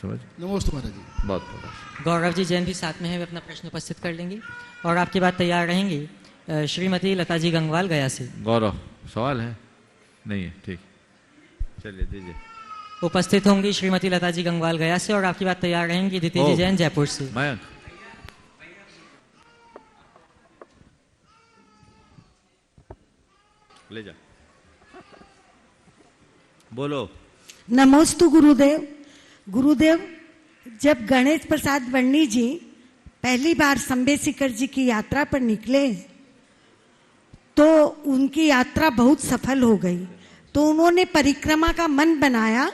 समझ? नमस्ते महाराज जी। बहुत बहुत। गौरव जी जैन भी साथ में है, वे अपना प्रश्न उपस्थित कर लेंगी और आपकी बात तैयार रहेंगी। श्रीमती लता जी गंगवाल गया से। गौरव सवाल है? नहीं है, ठीक, चलिए दीजिए। उपस्थित होंगी श्रीमती लता जी गंगवाल गया से और आपकी बात तैयार रहेंगी दिति जी जैन जयपुर से। मयंक ले जा, बोलो। नमोस्तु गुरुदेव। गुरुदेव, जब गणेश प्रसाद वर्णी जी पहली बार संबेसिकर जी की यात्रा पर निकले तो उनकी यात्रा बहुत सफल हो गई, तो उन्होंने परिक्रमा का मन बनाया।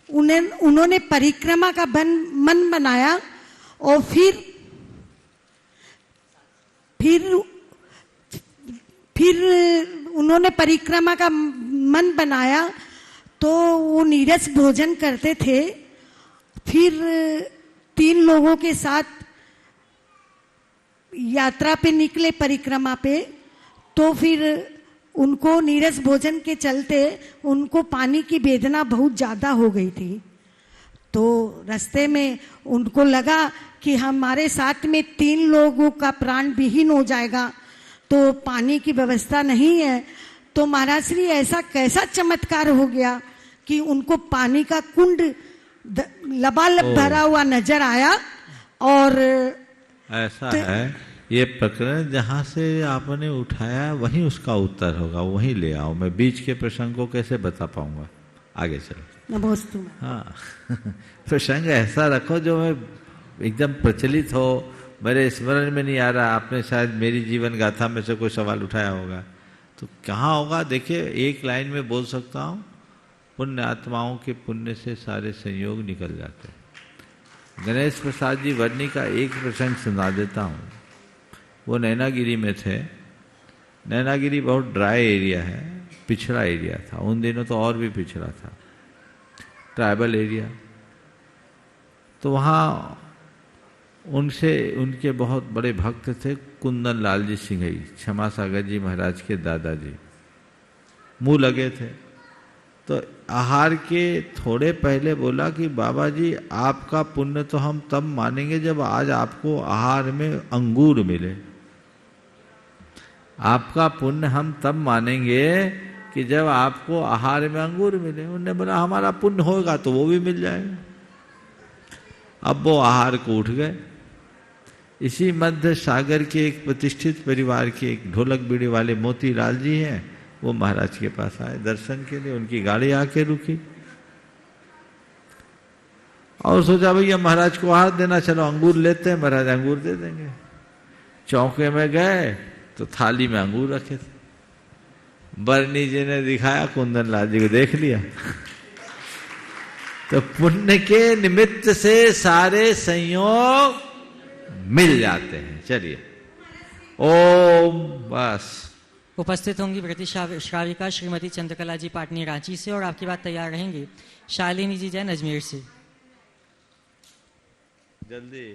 उन्होंने परिक्रमा का मन बनाया और फिर उन्होंने परिक्रमा का मन बनाया तो वो नीरस भोजन करते थे। फिर 3 लोगों के साथ यात्रा पे निकले परिक्रमा पे, तो फिर उनको नीरस भोजन के चलते उनको पानी की वेदना बहुत ज़्यादा हो गई थी। तो रास्ते में उनको लगा कि हमारे साथ में 3 लोगों का प्राण विहीन हो जाएगा, तो पानी की व्यवस्था नहीं है। तो महाराज श्री ऐसा कैसा चमत्कार हो गया कि उनको पानी का कुंड लबालब भरा हुआ नजर आया। और ऐसा है, ये प्रकरण जहाँ से आपने उठाया वहीं उसका उत्तर होगा, वहीं ले आओ। मैं बीच के प्रसंग को कैसे बता पाऊंगा? आगे चलो। नमस्ते। हाँ प्रसंग ऐसा रखो जो मैं एकदम प्रचलित हो, मेरे स्मरण में नहीं आ रहा। आपने शायद मेरी जीवन गाथा में से कोई सवाल उठाया होगा, तो कहाँ होगा? देखिए, एक लाइन में बोल सकता हूँ, पुण्य आत्माओं के पुण्य से सारे संयोग निकल जाते हैं। गणेश प्रसाद जी वर्णी का एक प्रसंग सुना देता हूँ। वो नैनागिरी में थे। नैनागिरी बहुत ड्राई एरिया है, पिछड़ा एरिया था। उन दिनों तो और भी पिछड़ा था, ट्राइबल एरिया। तो वहाँ उनसे उनके बहुत बड़े भक्त थे कुंदन लाल जी सिंघई, क्षमा सागर जी महाराज के दादाजी। मुँह लगे थे। तो आहार के थोड़े पहले बोला कि बाबा जी, आपका पुण्य तो हम तब मानेंगे जब आज आपको आहार में अंगूर मिले। आपका पुण्य हम तब मानेंगे कि जब आपको आहार में अंगूर मिले। उन्होंने बोला हमारा पुण्य होगा तो वो भी मिल जाएगा। अब वो आहार को उठ गए। इसी मध्य सागर के एक प्रतिष्ठित परिवार के एक ढोलक बीड़ी वाले मोतीलाल जी हैं, वो महाराज के पास आए दर्शन के लिए। उनकी गाड़ी आके रुकी और सोचा भैया महाराज को आहार देना, चलो अंगूर लेते हैं, महाराज अंगूर दे देंगे। चौके में गए तो थाली में अंगूर रखे थे। बरनी जी ने दिखाया, कुंदन लाल जी को देख लिया। तो पुण्य के निमित्त से सारे संयोग मिल जाते हैं। चलिए, ओम। बस उपस्थित होंगी प्रति श्राविका श्रीमती चंद्रकला जी पाटनी रांची से और आपकी बात तैयार रहेंगी शालिनी जी जैन अजमेर से। जल्दी।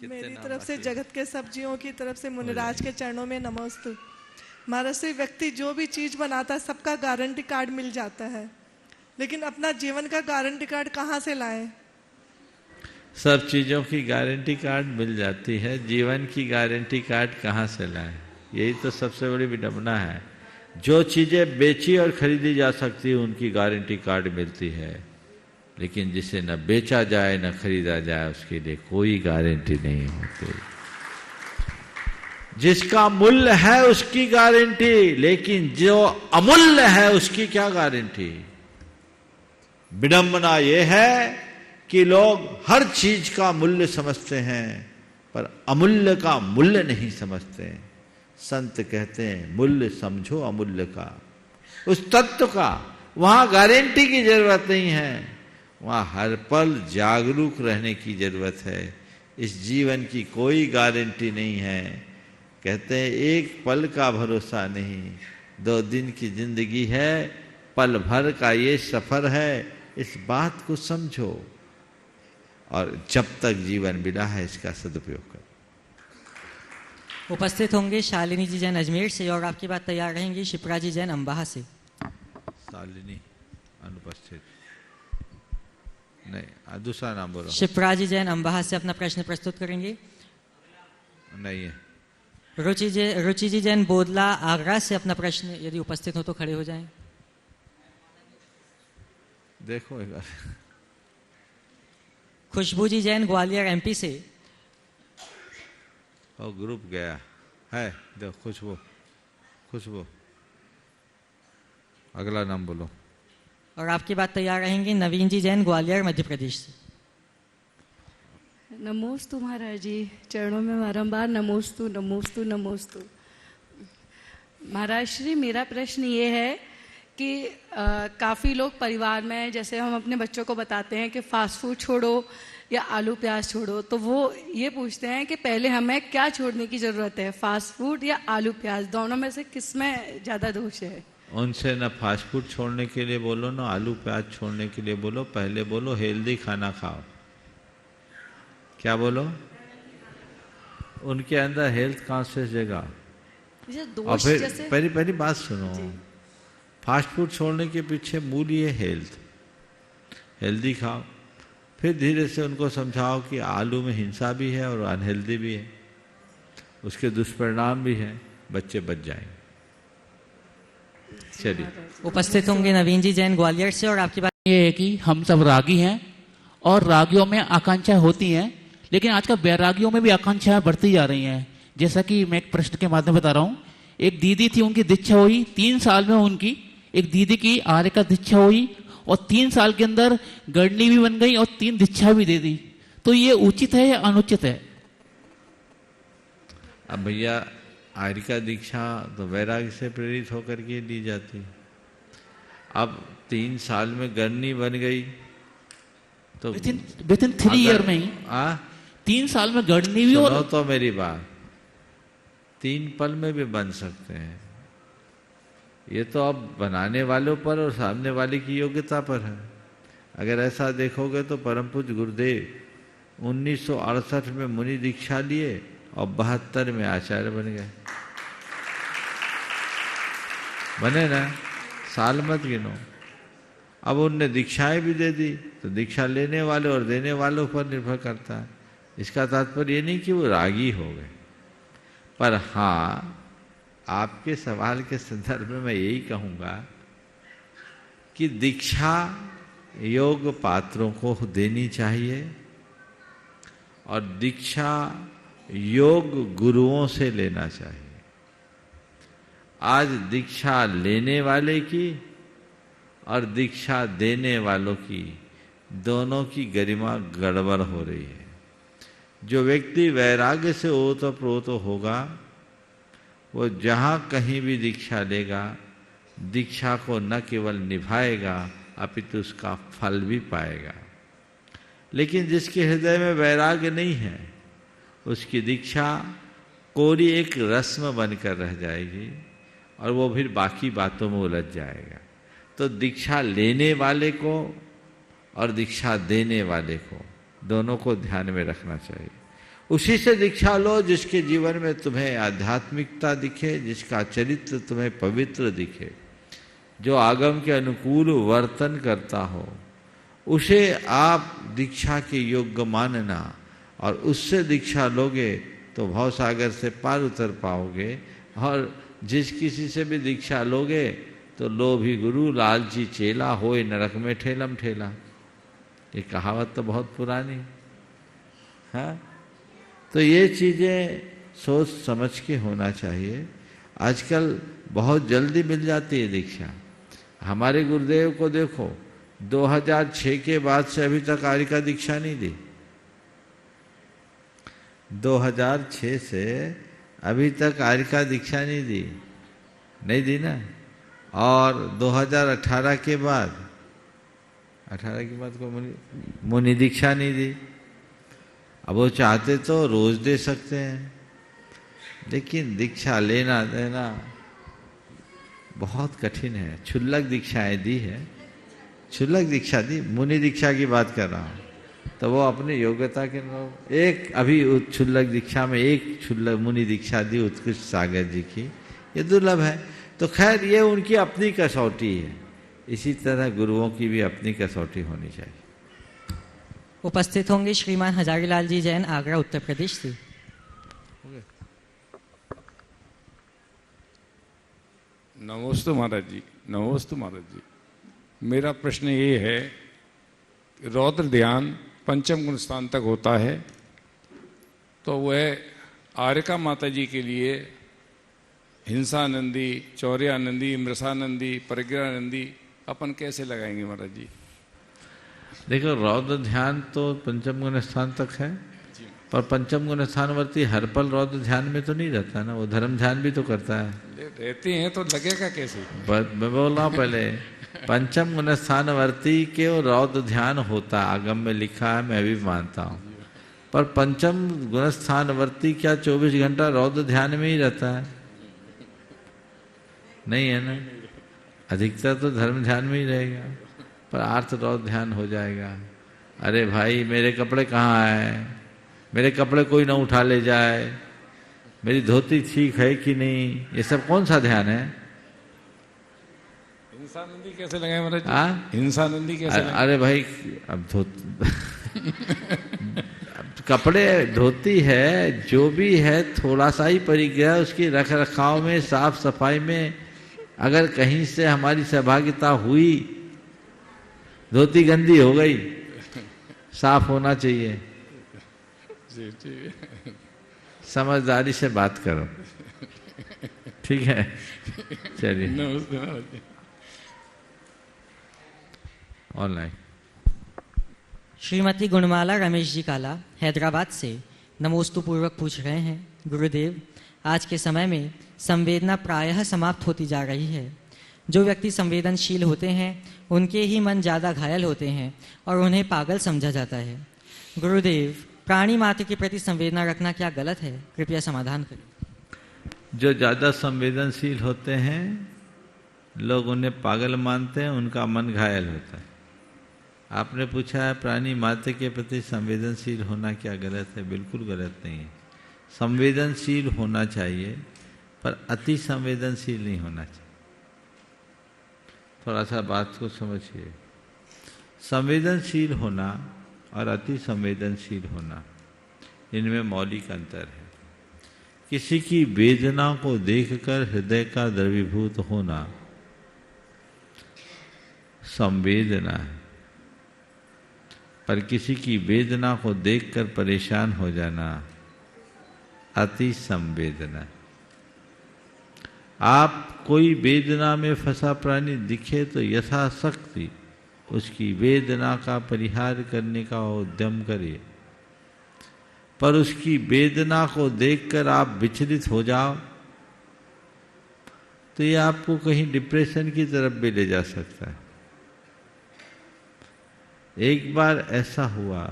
मेरी तरफ से जगत के सब जीवों की तरफ से मुनिराज के चरणों में नमोस्तु। महाराज से व्यक्ति जो भी चीज बनाता है सबका गारंटी कार्ड मिल जाता है, लेकिन अपना जीवन का गारंटी कार्ड कहाँ से लाएं? सब चीज़ों की गारंटी कार्ड मिल जाती है, जीवन की गारंटी कार्ड कहाँ से लाएं? यही तो सबसे बड़ी विडंबना है। जो चीजें बेची और खरीदी जा सकती है उनकी गारंटी कार्ड मिलती है, लेकिन जिसे न बेचा जाए न खरीदा जाए उसके लिए कोई गारंटी नहीं होती। जिसका मूल्य है उसकी गारंटी, लेकिन जो अमूल्य है उसकी क्या गारंटी। विडंबना यह है कि लोग हर चीज का मूल्य समझते हैं पर अमूल्य का मूल्य नहीं समझते। संत कहते हैं मूल्य समझो अमूल्य का, उस तत्व का। वहां गारंटी की जरूरत नहीं है, वहां हर पल जागरूक रहने की जरूरत है। इस जीवन की कोई गारंटी नहीं है। कहते हैं एक पल का भरोसा नहीं, 2 दिन की जिंदगी है, पल भर का ये सफर है। इस बात को समझो और जब तक जीवन मिला है इसका सदुपयोग करो। उपस्थित होंगे शालिनी जी जैन अजमेर से और आपकी बात तैयार रहेंगी शिप्रा जी जैन अम्बाहा से। शालिनी अनुपस्थित नहीं, दूसरा नाम बोलो। शिप्रा जी जैन अम्बाहा से अपना प्रश्न प्रस्तुत करेंगे। नहीं है। रुचि जी जैन बोदला आगरा से अपना प्रश्न यदि उपस्थित हो तो खड़े हो जाएं। देखो एक बार। खुशबू जी जैन ग्वालियर एमपी से। और ग्रुप गया है, देखो खुशबू अगला नाम बोलो। और आपकी बात तैयार रहेंगी नवीन जी जैन ग्वालियर मध्य प्रदेश से। नमोस्तु महाराज जी, चरणों में बारंबार नमोस्तु नमोस्तु नमोस्तु। महाराज श्री, मेरा प्रश्न ये है कि काफ़ी लोग परिवार में, जैसे हम अपने बच्चों को बताते हैं कि फास्ट फूड छोड़ो या आलू प्याज छोड़ो, तो वो ये पूछते हैं कि पहले हमें क्या छोड़ने की ज़रूरत है, फास्ट फूड या आलू प्याज, दोनों में से किस में ज़्यादा दोष है। उनसे ना फास्ट फूड छोड़ने के लिए बोलो ना आलू प्याज छोड़ने के लिए बोलो, पहले बोलो हेल्दी खाना खाओ। क्या बोलो? उनके अंदर हेल्थ कॉन्शियस जगह। और फिर पहली बात सुनो, फास्ट फूड छोड़ने के पीछे मूल ये हेल्दी खाओ। फिर धीरे से उनको समझाओ कि आलू में हिंसा भी है और अनहेल्दी भी है, उसके दुष्परिणाम भी हैं, बच्चे बच जाएंगे। चलिए। उपस्थित होंगे नवीन जी जैन ग्वालियर से और आपकी बात ये है कि हम सब रागी हैं और रागियों में आकांक्षाएं होती हैं, लेकिन आजकल बैरागियों में भी आकांक्षाएं बढ़ती जा रही हैं। जैसा कि मैं एक प्रश्न के माध्यम बता रहा हूँ, एक दीदी थी, उनकी दीक्षा हुई 3 साल में, उनकी एक दीदी की आर्य का दीक्षा हुई और 3 साल के अंदर गढ़नी भी बन गई और 3 दीक्षा भी दे दी। तो ये उचित है या अनुचित है? अब भैया आर्य का दीक्षा तो वैराग्य से प्रेरित होकर के ली जाती है। अब 3 साल में गढ़नी बन गई तो विथिन 3 ईयर में ही 3 साल में गढ़नी भी। सुनो तो मेरी बात, 3 पल में भी बन सकते हैं। ये तो अब बनाने वालों पर और सामने वाले की योग्यता पर है। अगर ऐसा देखोगे तो परम पूज्य गुरुदेव 1968 में मुनि दीक्षा लिए और 72 में आचार्य बन गए। बने ना, साल मत गिनो। अब उनने दीक्षाएं भी दे दी तो दीक्षा लेने वाले और देने वालों पर निर्भर करता है। इसका तात्पर्य ये नहीं कि वो रागी हो गए, पर हाँ आपके सवाल के संदर्भ में मैं यही कहूँगा कि दीक्षा योग पात्रों को देनी चाहिए और दीक्षा योग गुरुओं से लेना चाहिए। आज दीक्षा लेने वाले की और दीक्षा देने वालों की दोनों की गरिमा गड़बड़ हो रही है। जो व्यक्ति वैराग्य से ओतप्रोत होगा वो जहाँ कहीं भी दीक्षा लेगा, दीक्षा को न केवल निभाएगा अपितु उसका फल भी पाएगा। लेकिन जिसके हृदय में वैराग्य नहीं है उसकी दीक्षा कोरी एक रस्म बनकर रह जाएगी और वो फिर बाकी बातों में उलझ जाएगा। तो दीक्षा लेने वाले को और दीक्षा देने वाले को दोनों को ध्यान में रखना चाहिए। उसी से दीक्षा लो जिसके जीवन में तुम्हें आध्यात्मिकता दिखे, जिसका चरित्र तुम्हें पवित्र दिखे, जो आगम के अनुकूल वर्तन करता हो, उसे आप दीक्षा के योग्य मानना और उससे दीक्षा लोगे तो भवसागर से पार उतर पाओगे और जिस किसी से भी दीक्षा लोगे तो लोभी गुरु लालची चेला होए नरक में ठेलम ठेला। ये कहावत तो बहुत पुरानी है। तो ये चीज़ें सोच समझ के होना चाहिए। आजकल बहुत जल्दी मिल जाती है दीक्षा। हमारे गुरुदेव को देखो, 2006 के बाद से अभी तक आर्य का दीक्षा नहीं दी। 2006 से अभी तक आर्य का दीक्षा नहीं दी ना। और 2018 के बाद 18 के बाद को मुनि दीक्षा नहीं दी। अब वो चाहते तो रोज दे सकते हैं, लेकिन दीक्षा लेना देना बहुत कठिन है। क्षुल्लक दीक्षाएं दी है, क्षुल्लक दीक्षा दी। मुनि दीक्षा की बात कर रहा हूँ तो वो अपनी योग्यता के एक अभी क्षुल्लक दीक्षा में एक क्षुल्लक मुनि दीक्षा दी उत्कृष्ट सागर जी की, ये दुर्लभ है। तो खैर ये उनकी अपनी कसौटी है। इसी तरह गुरुओं की भी अपनी कसौटी होनी चाहिए। उपस्थित होंगे श्रीमान हजारीलाल जी जैन, आगरा उत्तर प्रदेश से। नमोस्तु महाराज जी, नमोस्तु महाराज जी। मेरा प्रश्न ये है, रौद्र ध्यान पंचम गुण स्थान तक होता है, तो वह आर्यका माता जी के लिए हिंसानंदी, चौर्यानंदी, मृषानंदी, परिग्रहानंदी अपन कैसे लगाएंगे महाराज जी? देखो, रौद्र ध्यान तो पंचम गुण स्थान तक है, पर पंचम गुण स्थानवर्ती हर पल रौद्र ध्यान में तो नहीं रहता ना, वो धर्म ध्यान भी तो करता है। रहते हैं तो लगेगा कैसे? मैं बोल रहा हूँ पहले, पंचम गुण स्थानवर्ती के रौद्र ध्यान होता, आगम में लिखा है, मैं भी मानता हूँ। पर पंचम गुण स्थानवर्ती क्या 24 घंटा रौद्र ध्यान में ही रहता है? नहीं है ना, अधिकतर तो धर्म ध्यान में ही रहेगा, पर आर्थ रौद्र ध्यान हो जाएगा। अरे भाई, मेरे कपड़े कहाँ हैं, मेरे कपड़े कोई ना उठा ले जाए, मेरी धोती ठीक है कि नहीं, ये सब कौन सा ध्यान है? हिंसानंदी कैसे लगाए महाराज जी? हिंसानंदी कैसे लगाए? अरे भाई, अब कपड़े धोती है, जो भी है, थोड़ा सा ही परिग्रह उसकी रख रखाव में, साफ सफाई में अगर कहीं से हमारी सहभागिता हुई, धोती गंदी हो गई, साफ होना चाहिए। समझदारी से बात करो, ठीक है? चलिए ऑनलाइन। श्रीमती गुणमाला रमेश जी काला हैदराबाद से नमोस्तु पूर्वक पूछ रहे हैं, गुरुदेव, आज के समय में संवेदना प्रायः समाप्त होती जा रही है। जो व्यक्ति संवेदनशील होते हैं उनके ही मन ज़्यादा घायल होते हैं और उन्हें पागल समझा जाता है। गुरुदेव, प्राणी मात्र के प्रति संवेदना रखना क्या गलत है? कृपया समाधान करें। जो ज़्यादा संवेदनशील होते हैं लोग उन्हें पागल मानते हैं, उनका मन घायल होता है। आपने पूछा है प्राणी मात्र के प्रति संवेदनशील होना क्या गलत है? बिल्कुल गलत नहीं है। संवेदनशील होना चाहिए, पर अति संवेदनशील नहीं होना चाहिए। थोड़ा सा बात को समझिए। संवेदनशील होना और अति संवेदनशील होना, इनमें मौलिक अंतर है। किसी की वेदना को देखकर हृदय का द्रवीभूत होना संवेदना है, पर किसी की वेदना को देखकर परेशान हो जाना अति संवेदना। आप कोई वेदना में फंसा प्राणी दिखे तो यथाशक्ति उसकी वेदना का परिहार करने का उद्यम करिए, पर उसकी वेदना को देखकर आप विचलित हो जाओ तो ये आपको कहीं डिप्रेशन की तरफ भी ले जा सकता है। एक बार ऐसा हुआ,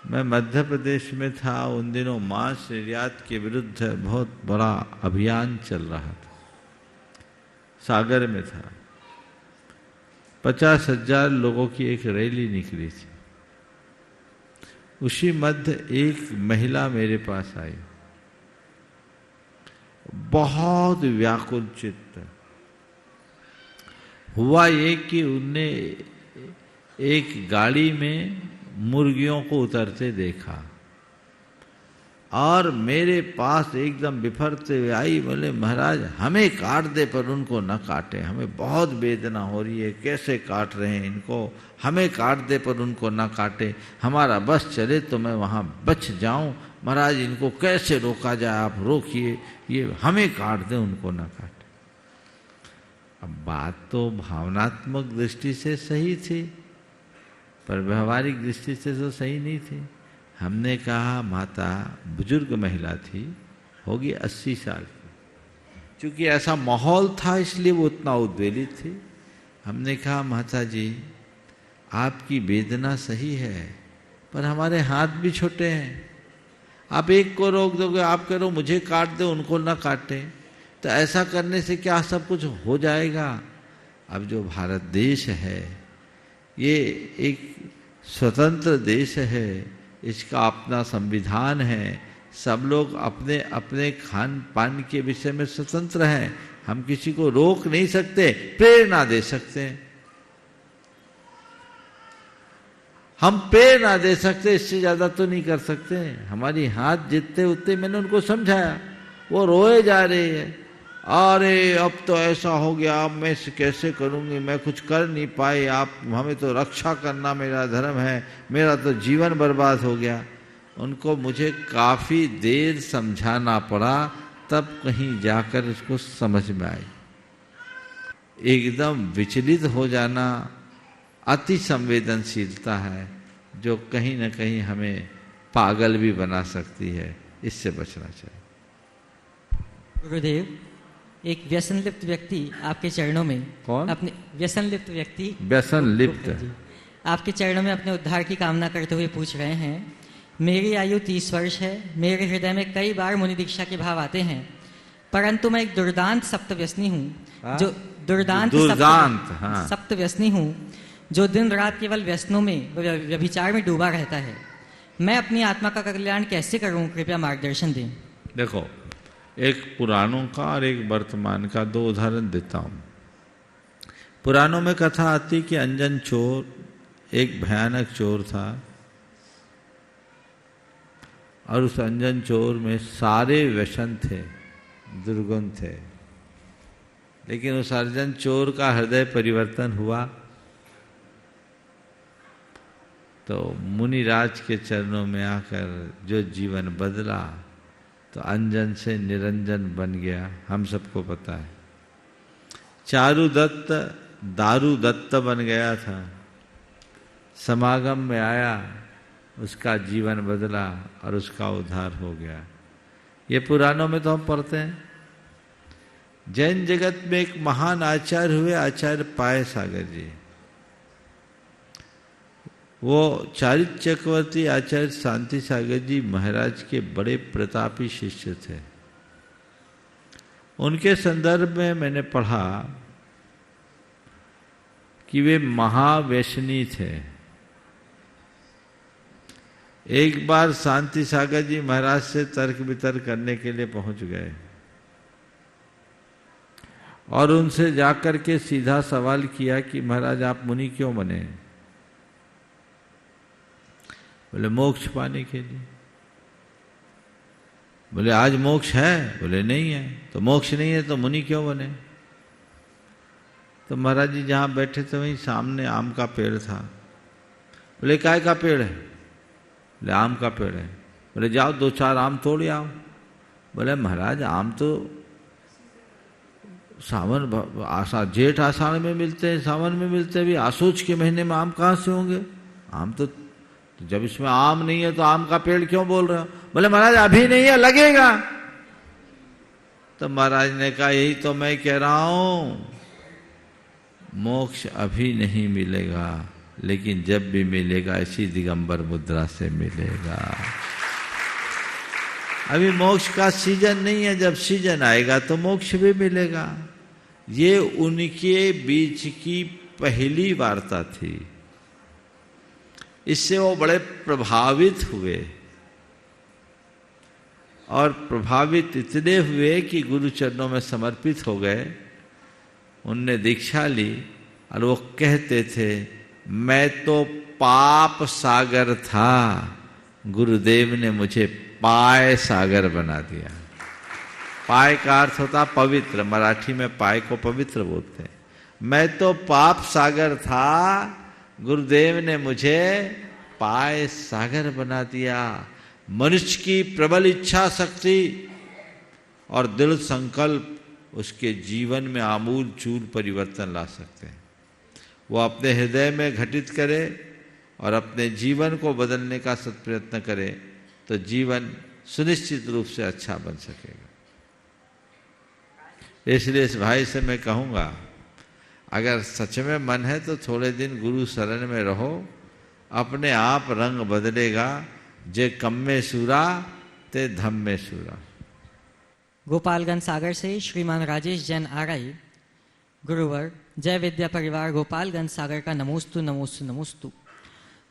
मैं मध्य प्रदेश में था, उन दिनों मांस निर्यात के विरुद्ध बहुत बड़ा अभियान चल रहा था, सागर में था। 50,000 लोगों की एक रैली निकली थी। उसी मध्य एक महिला मेरे पास आई, बहुत व्याकुल चित्त। हुआ ये कि उनने एक गाड़ी में मुर्गियों को उतरते देखा और मेरे पास एकदम बिफरते हुए आई, बोले महाराज हमें काट दे पर उनको न काटे, हमें बहुत वेदना हो रही है, कैसे काट रहे हैं इनको, हमें काट दे पर उनको न काटे, हमारा बस चले तो मैं वहाँ बच जाऊं, महाराज इनको कैसे रोका जाए, आप रोकिए, ये हमें काट दे उनको न काटे। अब बात तो भावनात्मक दृष्टि से सही थी पर व्यवहारिक दृष्टि से तो सही नहीं थी। हमने कहा, माता बुजुर्ग महिला थी, होगी 80 साल की, क्योंकि ऐसा माहौल था इसलिए वो उतना उद्वेलित थी। हमने कहा, माता जी आपकी वेदना सही है पर हमारे हाथ भी छोटे हैं, आप एक को रोक दोगे, आप कह रहे हो मुझे काट दे उनको ना काटे, तो ऐसा करने से क्या सब कुछ हो जाएगा। अब जो भारत देश है ये एक स्वतंत्र देश है, इसका अपना संविधान है, सब लोग अपने अपने खान पान के विषय में स्वतंत्र हैं, हम किसी को रोक नहीं सकते, प्रेरणा दे सकते हैं, हम प्रेरणा दे सकते, इससे ज्यादा तो नहीं कर सकते। हमारी हाथ जितने उतने, मैंने उनको समझाया, वो रोए जा रहे हैं, अरे अब तो ऐसा हो गया, अब मैं कैसे करूंगी, मैं कुछ कर नहीं पाई, आप हमें तो रक्षा करना मेरा धर्म है, मेरा तो जीवन बर्बाद हो गया। उनको मुझे काफ़ी देर समझाना पड़ा, तब कहीं जाकर उसको समझ में आई। एकदम विचलित हो जाना अति संवेदनशीलता है जो कहीं न कहीं हमें पागल भी बना सकती है, इससे बचना चाहिए। गुरुदेव, एक व्यसन लिप्त व्यक्ति आपके चरणों में, कौन? अपने व्यसन लिप्त व्यक्ति, व्यसन लिप्त आपके चरणों में अपने उद्धार की कामना करते हुए पूछ रहे हैं, मेरी आयु 30 वर्ष है, मेरे हृदय में कई बार मुनि दीक्षा के भाव आते हैं, परंतु मैं एक दुर्दांत सप्तव्यसनी हूँ, जो दुर्दांत सप्तव्यसनी हूँ जो दिन रात केवल व्यसनों में, व्यभिचार में डूबा रहता है। मैं अपनी आत्मा का कल्याण कैसे करूं, कृपया मार्गदर्शन दें। देखो, एक पुराणों का और एक वर्तमान का दो उदाहरण देता हूं। पुराणों में कथा आती कि अंजन चोर एक भयानक चोर था और उस अंजन चोर में सारे व्यसन थे, दुर्गुण थे, लेकिन उस अंजन चोर का हृदय परिवर्तन हुआ तो मुनिराज के चरणों में आकर जो जीवन बदला, तो अंजन से निरंजन बन गया, हम सबको पता है। चारुदत्त दारुदत्त बन गया था, समागम में आया, उसका जीवन बदला और उसका उद्धार हो गया। ये पुराणों में तो हम पढ़ते हैं। जैन जगत में एक महान आचार्य हुए, आचार्य पाय सागर जी। वो चारित्र चक्रवर्ती आचार्य शांति सागर जी महाराज के बड़े प्रतापी शिष्य थे। उनके संदर्भ में मैंने पढ़ा कि वे महाव्यसनी थे। एक बार शांति सागर जी महाराज से तर्क वितर्क करने के लिए पहुंच गए और उनसे जाकर के सीधा सवाल किया कि महाराज आप मुनि क्यों बने? बोले मोक्ष पाने के लिए। बोले आज मोक्ष है? बोले नहीं है। तो मोक्ष नहीं है तो मुनि क्यों बने? तो महाराज जी जहाँ बैठे थे वहीं सामने आम का पेड़ था। बोले काय का पेड़ है? बोले आम का पेड़ है। बोले जाओ 2-4 आम तोड़ आओ। बोले महाराज आम तो सावन आषाढ़ जेठ आषाढ़ में मिलते हैं, सावन में मिलते हैं, भी आसोच के महीने में आम कहाँ से होंगे? आम तो जब इसमें आम नहीं है तो आम का पेड़ क्यों बोल रहे हो? बोले महाराज अभी नहीं है, लगेगा। तो महाराज ने कहा यही तो मैं कह रहा हूं, मोक्ष अभी नहीं मिलेगा, लेकिन जब भी मिलेगा इसी दिगंबर मुद्रा से मिलेगा। अभी मोक्ष का सीजन नहीं है, जब सीजन आएगा तो मोक्ष भी मिलेगा। ये उनके बीच की पहली वार्ता थी। इससे वो बड़े प्रभावित हुए और प्रभावित इतने हुए कि गुरु चरणों में समर्पित हो गए। उनने दीक्षा ली और वो कहते थे मैं तो पाप सागर था, गुरुदेव ने मुझे पाय सागर बना दिया। पाय का अर्थ होता पवित्र, मराठी में पाय को पवित्र बोलते हैं। मैं तो पाप सागर था, गुरुदेव ने मुझे पाय सागर बना दिया। मनुष्य की प्रबल इच्छा शक्ति और दृढ़ संकल्प उसके जीवन में आमूल चूल परिवर्तन ला सकते हैं। वो अपने हृदय में घटित करे और अपने जीवन को बदलने का सत्प्रयत्न करे तो जीवन सुनिश्चित रूप से अच्छा बन सकेगा। इसलिए इस भाई से मैं कहूँगा, अगर सच में मन है तो थोड़े दिन गुरु शरण में रहो, अपने आप रंग बदलेगा। जे कम में सूरा ते धम में सूरा। गोपालगंज सागर से श्रीमान राजेश जैन आरआई, गुरुवर जय विद्या परिवार गोपालगंज सागर का नमोस्तु नमोस्तु नमोस्तु।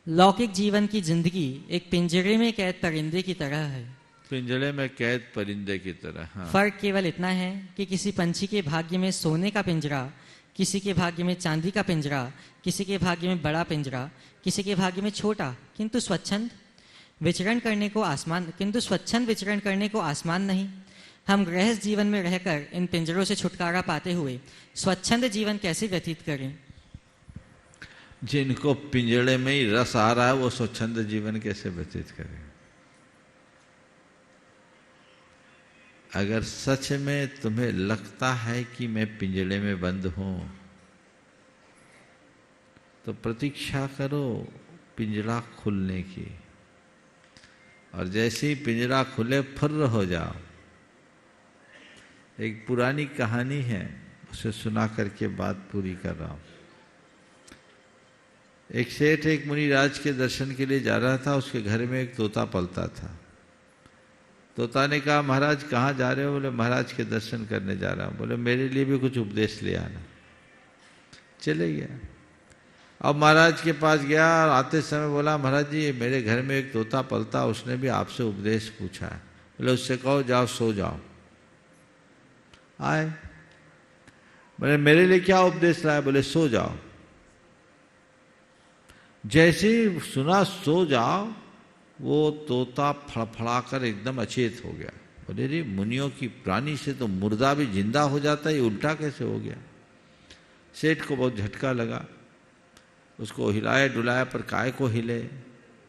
लौकिक जीवन की जिंदगी एक पिंजरे में कैद परिंदे की तरह है। पिंजरे में कैद परिंदे की तरह, हाँ। फर्क केवल इतना है कि किसी पंछी के भाग्य में सोने का पिंजरा, किसी के भाग्य में चांदी का पिंजरा, किसी के भाग्य में बड़ा पिंजरा, किसी के भाग्य में छोटा किंतु स्वच्छंद विचरण करने को आसमान नहीं। हम गृहस्थ जीवन में रहकर इन पिंजरों से छुटकारा पाते हुए स्वच्छंद जीवन कैसे व्यतीत करें? जिनको पिंजड़े में ही रस आ रहा है वो स्वच्छंद जीवन कैसे व्यतीत करें? अगर सच में तुम्हें लगता है कि मैं पिंजड़े में बंद हूं तो प्रतीक्षा करो पिंजरा खुलने की, और जैसे ही पिंजरा खुले फुर्र हो जाओ। एक पुरानी कहानी है, उसे सुना करके बात पूरी कर रहा हूं। एक सेठ एक मुनिराज के दर्शन के लिए जा रहा था। उसके घर में एक तोता पलता था। तोता ने कहा, महाराज कहाँ जा रहे हो? बोले महाराज के दर्शन करने जा रहा हूँ। बोले मेरे लिए भी कुछ उपदेश ले आना। चले गया। अब महाराज के पास गया और आते समय बोला, महाराज जी मेरे घर में एक तोता पलता, उसने भी आपसे उपदेश पूछा है। बोले उससे कहो जाओ सो जाओ। आए, बोले मेरे लिए क्या उपदेश लाया? बोले सो जाओ। जैसे ही सुना सो जाओ, वो तोता फड़फड़ाकर एकदम अचेत हो गया। बोले रे मुनियों की प्राणी से तो मुर्दा भी जिंदा हो जाता है, ये उल्टा कैसे हो गया? सेठ को बहुत झटका लगा। उसको हिलाया डुलाया पर काय को हिले।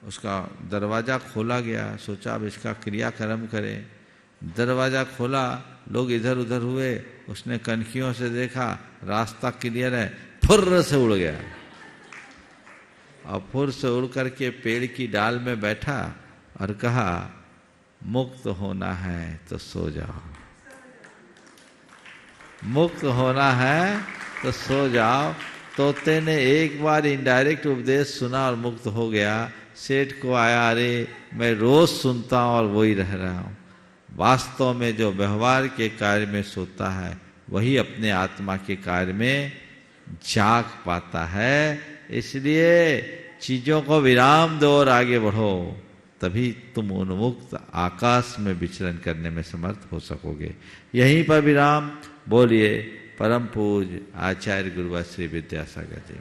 उसका दरवाज़ा खोला गया। सोचा अब इसका क्रियाक्रम करें। दरवाज़ा खोला, लोग इधर उधर हुए। उसने कनखियों से देखा रास्ता क्लियर है, फुर्र से उड़ गया और फुर से उड़ करके पेड़ की डाल में बैठा और कहा, मुक्त होना है तो सो जाओ, मुक्त होना है तो सो जाओ। तोते ने एक बार इनडायरेक्ट उपदेश सुना और मुक्त हो गया। सेठ को आया, अरे मैं रोज सुनता हूं और वही रह रहा हूं। वास्तव में जो व्यवहार के कार्य में सोता है वही अपने आत्मा के कार्य में जाग पाता है। इसलिए चीजों को विराम दो और आगे बढ़ो, तभी तुम उन्मुक्त आकाश में विचरण करने में समर्थ हो सकोगे। यहीं पर विराम। बोलिए परम पूज्य आचार्य गुरुवर श्री विद्यासागर जी।